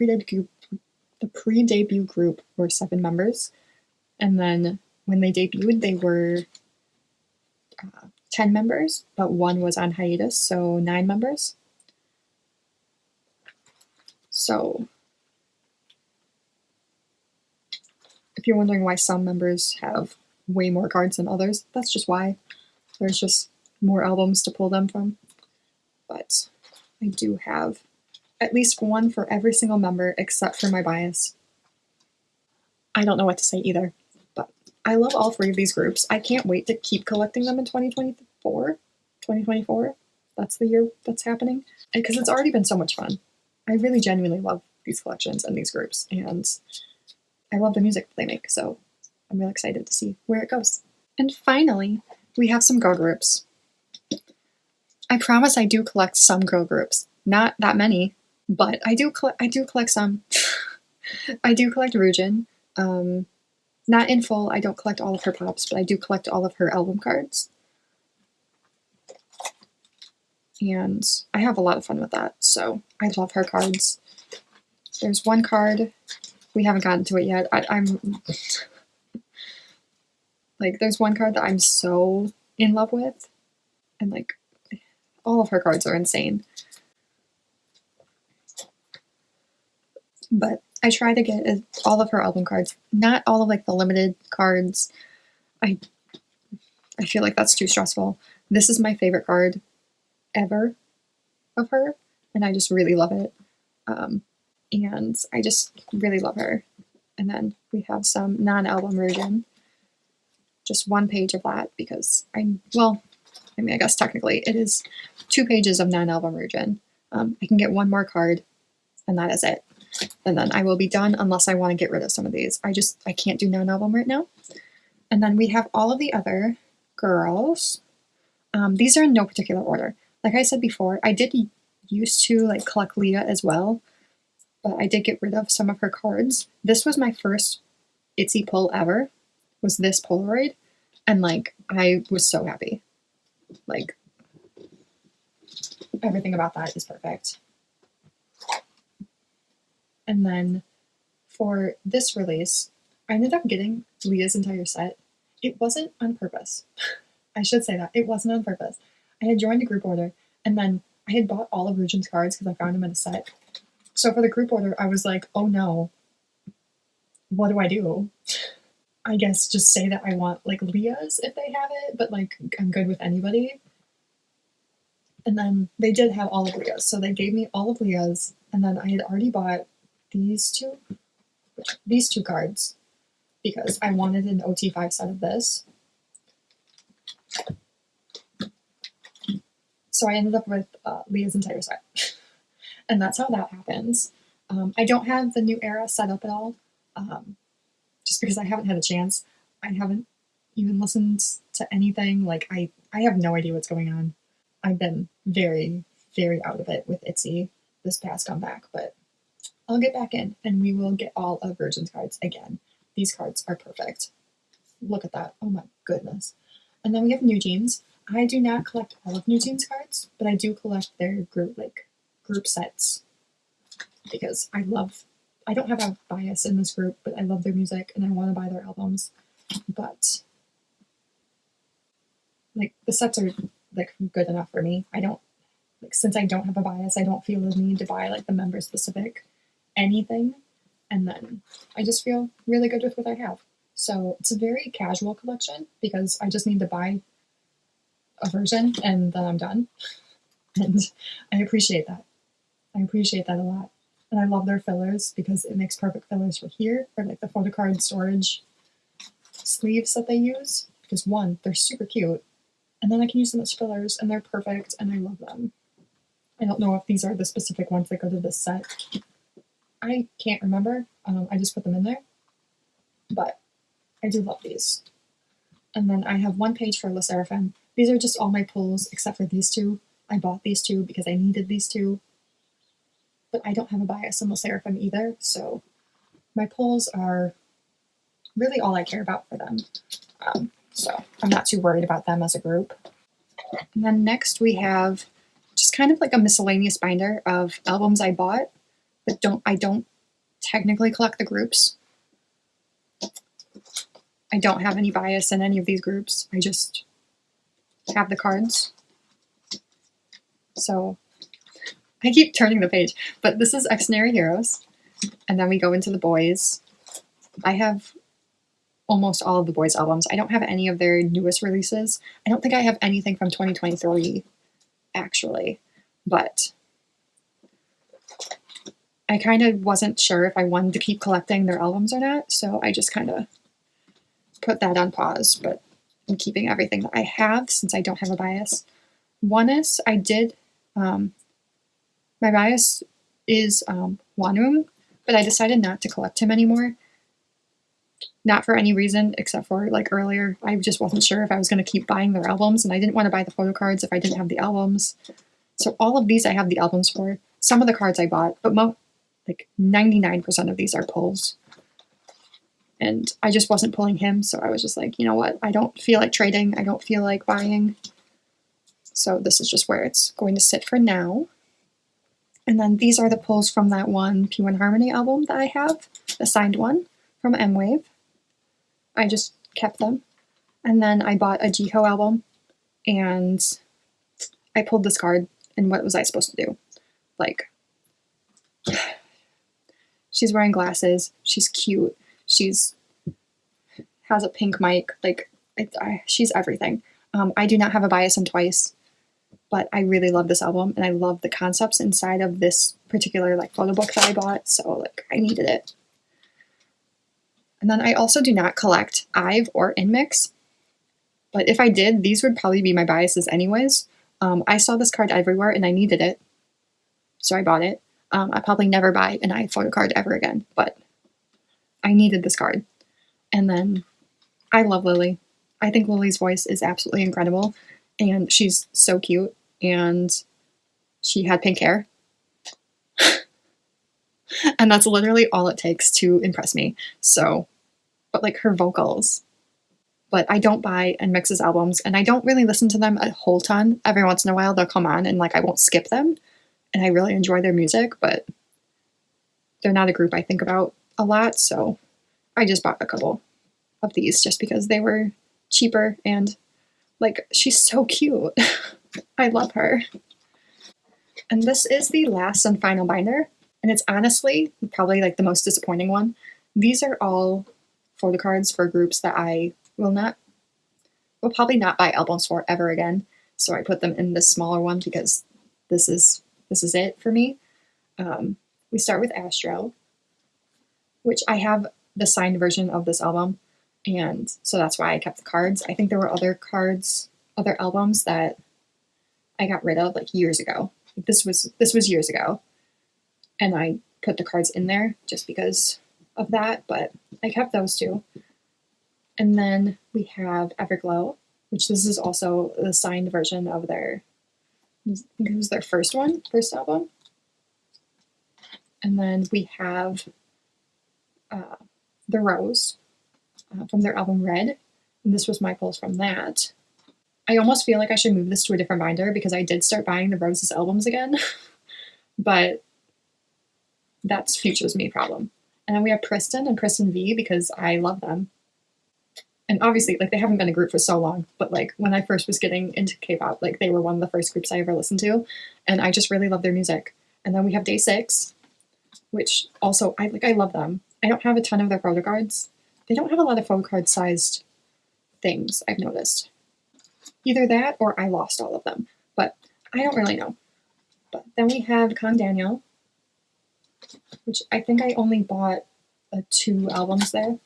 pre-debut group were 7 members, and then when they debuted, they were 10 members, but one was on hiatus, so 9 members. So if you're wondering why some members have way more cards than others, that's just why. There's just more albums to pull them from. But I do have at least one for every single member except for my bias. I don't know what to say either, but I love all 3 of these groups. I can't wait to keep collecting them in 2024. That's the year that's happening. Because it's already been so much fun. I really genuinely love these collections and these groups, and I love the music that they make, so I'm really excited to see where it goes. And finally, we have some girl groups. I promise I do collect some girl groups. Not that many, but I do collect some. I do collect Ryujin. Not in full, I don't collect all of her pops, but I do collect all of her album cards. And I have a lot of fun with that, so I love her cards. There's one card, we haven't gotten to it yet. I'm like, there's one card that I'm so in love with, and like, all of her cards are insane. But I try to get all of her album cards, not all of like the limited cards. I feel like that's too stressful. This is my favorite card ever of her, and I just really love it. And I just really love her. And then we have some non-album Ryujin. Just one page of that because I guess technically it is 2 pages of non-album Ryujin. I can get one more card, and that is it. And then I will be done unless I want to get rid of some of these. I can't do non-album right now. And then we have all of the other girls. These are in no particular order. Like I said before, I did used to like collect Leah as well, but I did get rid of some of her cards. This was my first itzy pull ever, was this Polaroid, and like I was so happy. Like everything about that is perfect. And then for this release, I ended up getting Leah's entire set. It wasn't on purpose. I should say that. It wasn't on purpose. I had joined a group order, and then I had bought all of Ryujin's cards because I found them in a set. So for the group order, I was like, oh no, what do I do? I guess just say that I want like Leah's if they have it, but like I'm good with anybody. And then they did have all of Leah's, so they gave me all of Leah's, and then I had already bought these two cards because I wanted an OT5 set of this. So I ended up with Leah's entire set. And that's how that happens. I don't have the new era set up at all, just because I haven't had a chance. I haven't even listened to anything. Like, I have no idea what's going on. I've been very, very out of it with Itzy this past comeback, but I'll get back in and we will get all of Ryujin's cards again. These cards are perfect. Look at that. Oh my goodness. And then we have NewJeans. I do not collect all of NewJeans cards, but I do collect their group sets because I don't have a bias in this group, but I love their music and I want to buy their albums. But like the sets are like good enough for me. I don't like, since I don't have a bias, I don't feel the need to buy like the member specific anything. And then I just feel really good with what I have. So it's a very casual collection because I just need to buy a version and then I'm done. And I appreciate that. I appreciate that a lot. And I love their fillers because it makes perfect fillers for here, or like the photocard storage sleeves that they use. Because one, they're super cute, and then I can use them as fillers, and they're perfect, and I love them. I don't know if these are the specific ones that go to this set. I can't remember. I just put them in there. But I do love these. And then I have one page for sserafim. These are just all my pulls except for these two. I bought these two because I needed these two. But I don't have a bias in sserafim either, so my pulls are really all I care about for them. So I'm not too worried about them as a group. And then next we have just kind of like a miscellaneous binder of albums I bought, but I don't technically collect the groups. I don't have any bias in any of these groups. I just have the cards. So I keep turning the page, but this is xdinary heroes. And then we go into the boyz. I have almost all of the boyz albums. I don't have any of their newest releases. I don't think I have anything from 2023, actually. But I kind of wasn't sure if I wanted to keep collecting their albums or not, so I just kind of put that on pause, but I'm keeping everything that I have since I don't have a bias. Oneus, I did, my bias is Wanum, but I decided not to collect him anymore. Not for any reason except for like earlier, I just wasn't sure if I was going to keep buying their albums, and I didn't want to buy the photo cards if I didn't have the albums. So all of these I have the albums for. Some of the cards I bought, but like 99% of these are pulls. And I just wasn't pulling him, so I was just like, you know what? I don't feel like trading. I don't feel like buying. So this is just where it's going to sit for now. And then these are the pulls from that one P1 Harmony album that I have, the signed one from M-Wave. I just kept them. And then I bought a Jihyo album, and I pulled this card, and what was I supposed to do? Like, she's wearing glasses, she's cute, she's has a pink mic, like, she's everything. I do not have a bias in Twice, but I really love this album, and I love the concepts inside of this particular, like, photo book that I bought, so, like, I needed it. And then I also do not collect IVE or InMix, but if I did, these would probably be my biases anyways. I saw this card everywhere, and I needed it, so I bought it. I'll probably never buy an IVE photo card ever again, but I needed this card. And then I love Lily. I think Lily's voice is absolutely incredible, and she's so cute, and she had pink hair. And that's literally all it takes to impress me. So, but like her vocals. But I don't buy n.SSig's albums, and I don't really listen to them a whole ton. Every once in a while they'll come on, and like I won't skip them. And I really enjoy their music, but they're not a group I think about a lot, so I just bought a couple of these just because they were cheaper, and like, she's so cute. I love her. And this is the last and final binder, and it's honestly probably like the most disappointing one. These are all photo cards for groups that I will probably not buy albums for ever again. So I put them in this smaller one because this is it for me. We start with Astro, which I have the signed version of this album, and so that's why I kept the cards. I think there were other albums that I got rid of like years ago. This was years ago, and I put the cards in there just because of that, but I kept those two. And then we have Everglow, which this is also the signed version of their, I think it was their first album. And then we have The Rose from their album Red. And this was my pulls from that. I almost feel like I should move this to a different binder because I did start buying the Rose's albums again. But that's Future's me problem. And then we have Pristin and Pristin V because I love them. And obviously, like, they haven't been a group for so long, but like when I first was getting into K-pop, like they were one of the first groups I ever listened to, and I just really love their music. And then we have Day 6, which also I love them. I don't have a ton of their photocards. They don't have a lot of photocard sized things, I've noticed. Either that or I lost all of them, but I don't really know. But then we have Kang Daniel, which I think I only bought 2 albums there.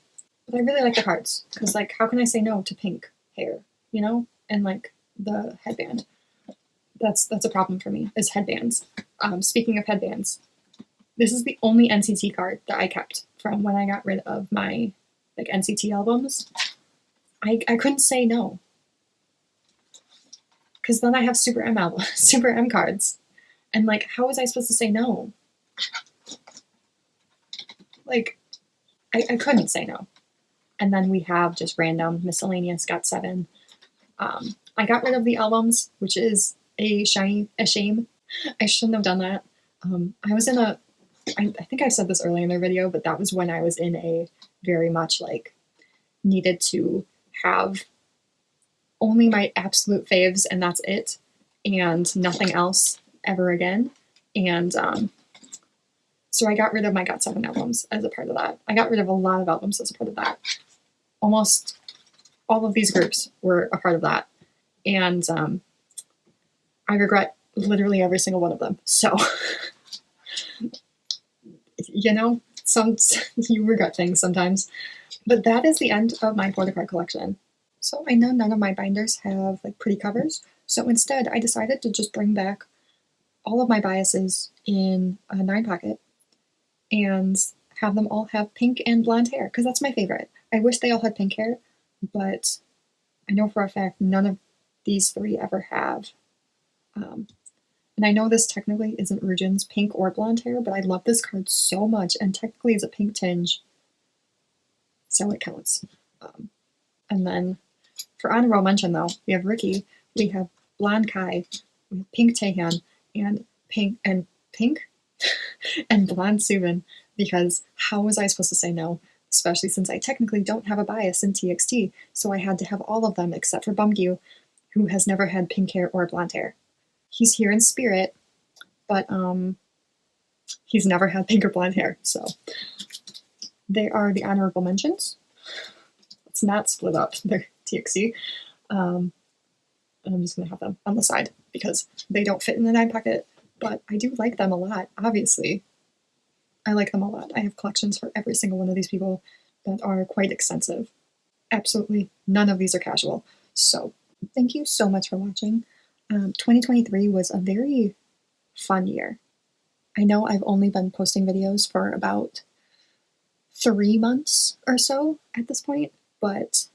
But I really like the cards because, like, how can I say no to pink hair, you know? And like the headband. That's a problem for me, is headbands. Speaking of headbands, this is the only NCT card that I kept from when I got rid of my like NCT albums. I couldn't say no. Because then I have Super M cards. And like, how was I supposed to say no? Like, I couldn't say no. And then we have just random miscellaneous GOT7. I got rid of the albums, which is a shame. I shouldn't have done that. I was in a, I think I said this earlier in the video, but that was when I was in a very much like needed to have only my absolute faves and that's it, and nothing else ever again. And so I got rid of my GOT7 albums as a part of that. I got rid of a lot of albums as a part of that. Almost all of these groups were a part of that. And I regret literally every single one of them. So, you know, you regret things sometimes. But that is the end of my photocard collection. So I know none of my binders have like pretty covers. So instead, I decided to just bring back all of my biases in a 9-pocket and have them all have pink and blonde hair, because that's my favorite. I wish they all had pink hair, but I know for a fact none of these 3 ever have. And I know this technically isn't Ryujin's pink or blonde hair, but I love this card so much, and technically it's a pink tinge, so it counts. And then for honorable mention though, we have Ricky, we have blonde Kai, we have pink Taeyong, and pink and blonde Subin, because how was I supposed to say no? Especially since I technically don't have a bias in TXT, so I had to have all of them except for Bumgyu, who has never had pink hair or blonde hair. He's here in spirit, but he's never had pink or blonde hair, so they are the honorable mentions. Let's not split up their TXT. And I'm just going to have them on the side because they don't fit in the 9-pocket, but I do like them a lot, obviously. I like them a lot. I have collections for every single one of these people that are quite extensive. Absolutely none of these are casual. So thank you so much for watching. 2023 was a very fun year. I know I've only been posting videos for about 3 months or so at this point, but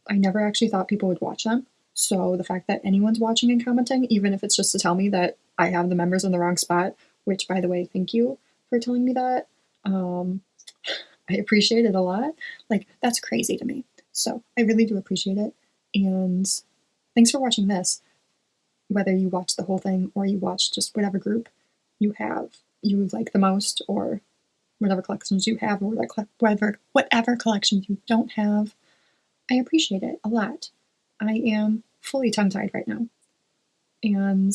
I never actually thought people would watch them. So the fact that anyone's watching and commenting, even if it's just to tell me that I have the members in the wrong spot, which, by the way, thank you for telling me that. I appreciate it a lot. Like, that's crazy to me. So I really do appreciate it. And thanks for watching this. Whether you watch the whole thing or you watch just whatever group you like the most, or whatever collections you have, or whatever collections you don't have, I appreciate it a lot. I am fully tongue-tied right now. And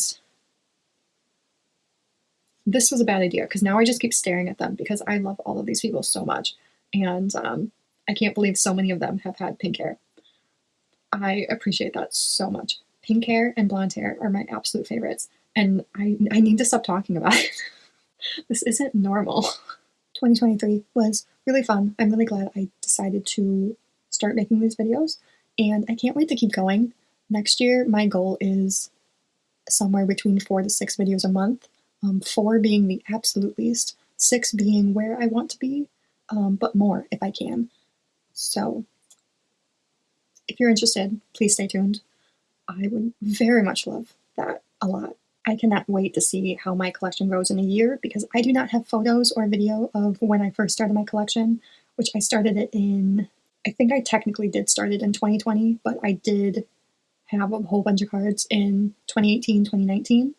this was a bad idea, because now I just keep staring at them because I love all of these people so much. And I can't believe so many of them have had pink hair. I appreciate that so much. Pink hair and blonde hair are my absolute favorites. And I need to stop talking about it. This isn't normal. 2023 was really fun. I'm really glad I decided to start making these videos. And I can't wait to keep going. Next year, my goal is somewhere between 4 to 6 videos a month. 4 being the absolute least, 6 being where I want to be, but more if I can. So if you're interested, please stay tuned. I would very much love that a lot. I cannot wait to see how my collection grows in a year because I do not have photos or video of when I first started my collection, which I started it in, I think I technically did start it in 2020, but I did have a whole bunch of cards in 2018, 2019,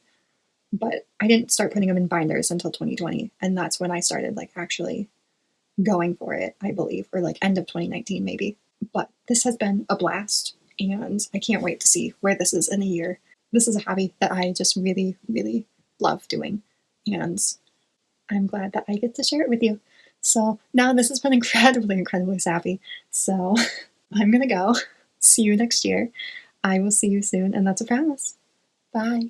but I didn't start putting them in binders until 2020, and that's when I started like actually going for it, I believe, or like end of 2019 maybe. But this has been a blast, and I can't wait to see where this is in a year. This is a hobby that I just really, really love doing, and I'm glad that I get to share it with you. So now this has been incredibly, incredibly sappy. So I'm gonna go. See you next year. I will see you soon, and that's a promise. Bye.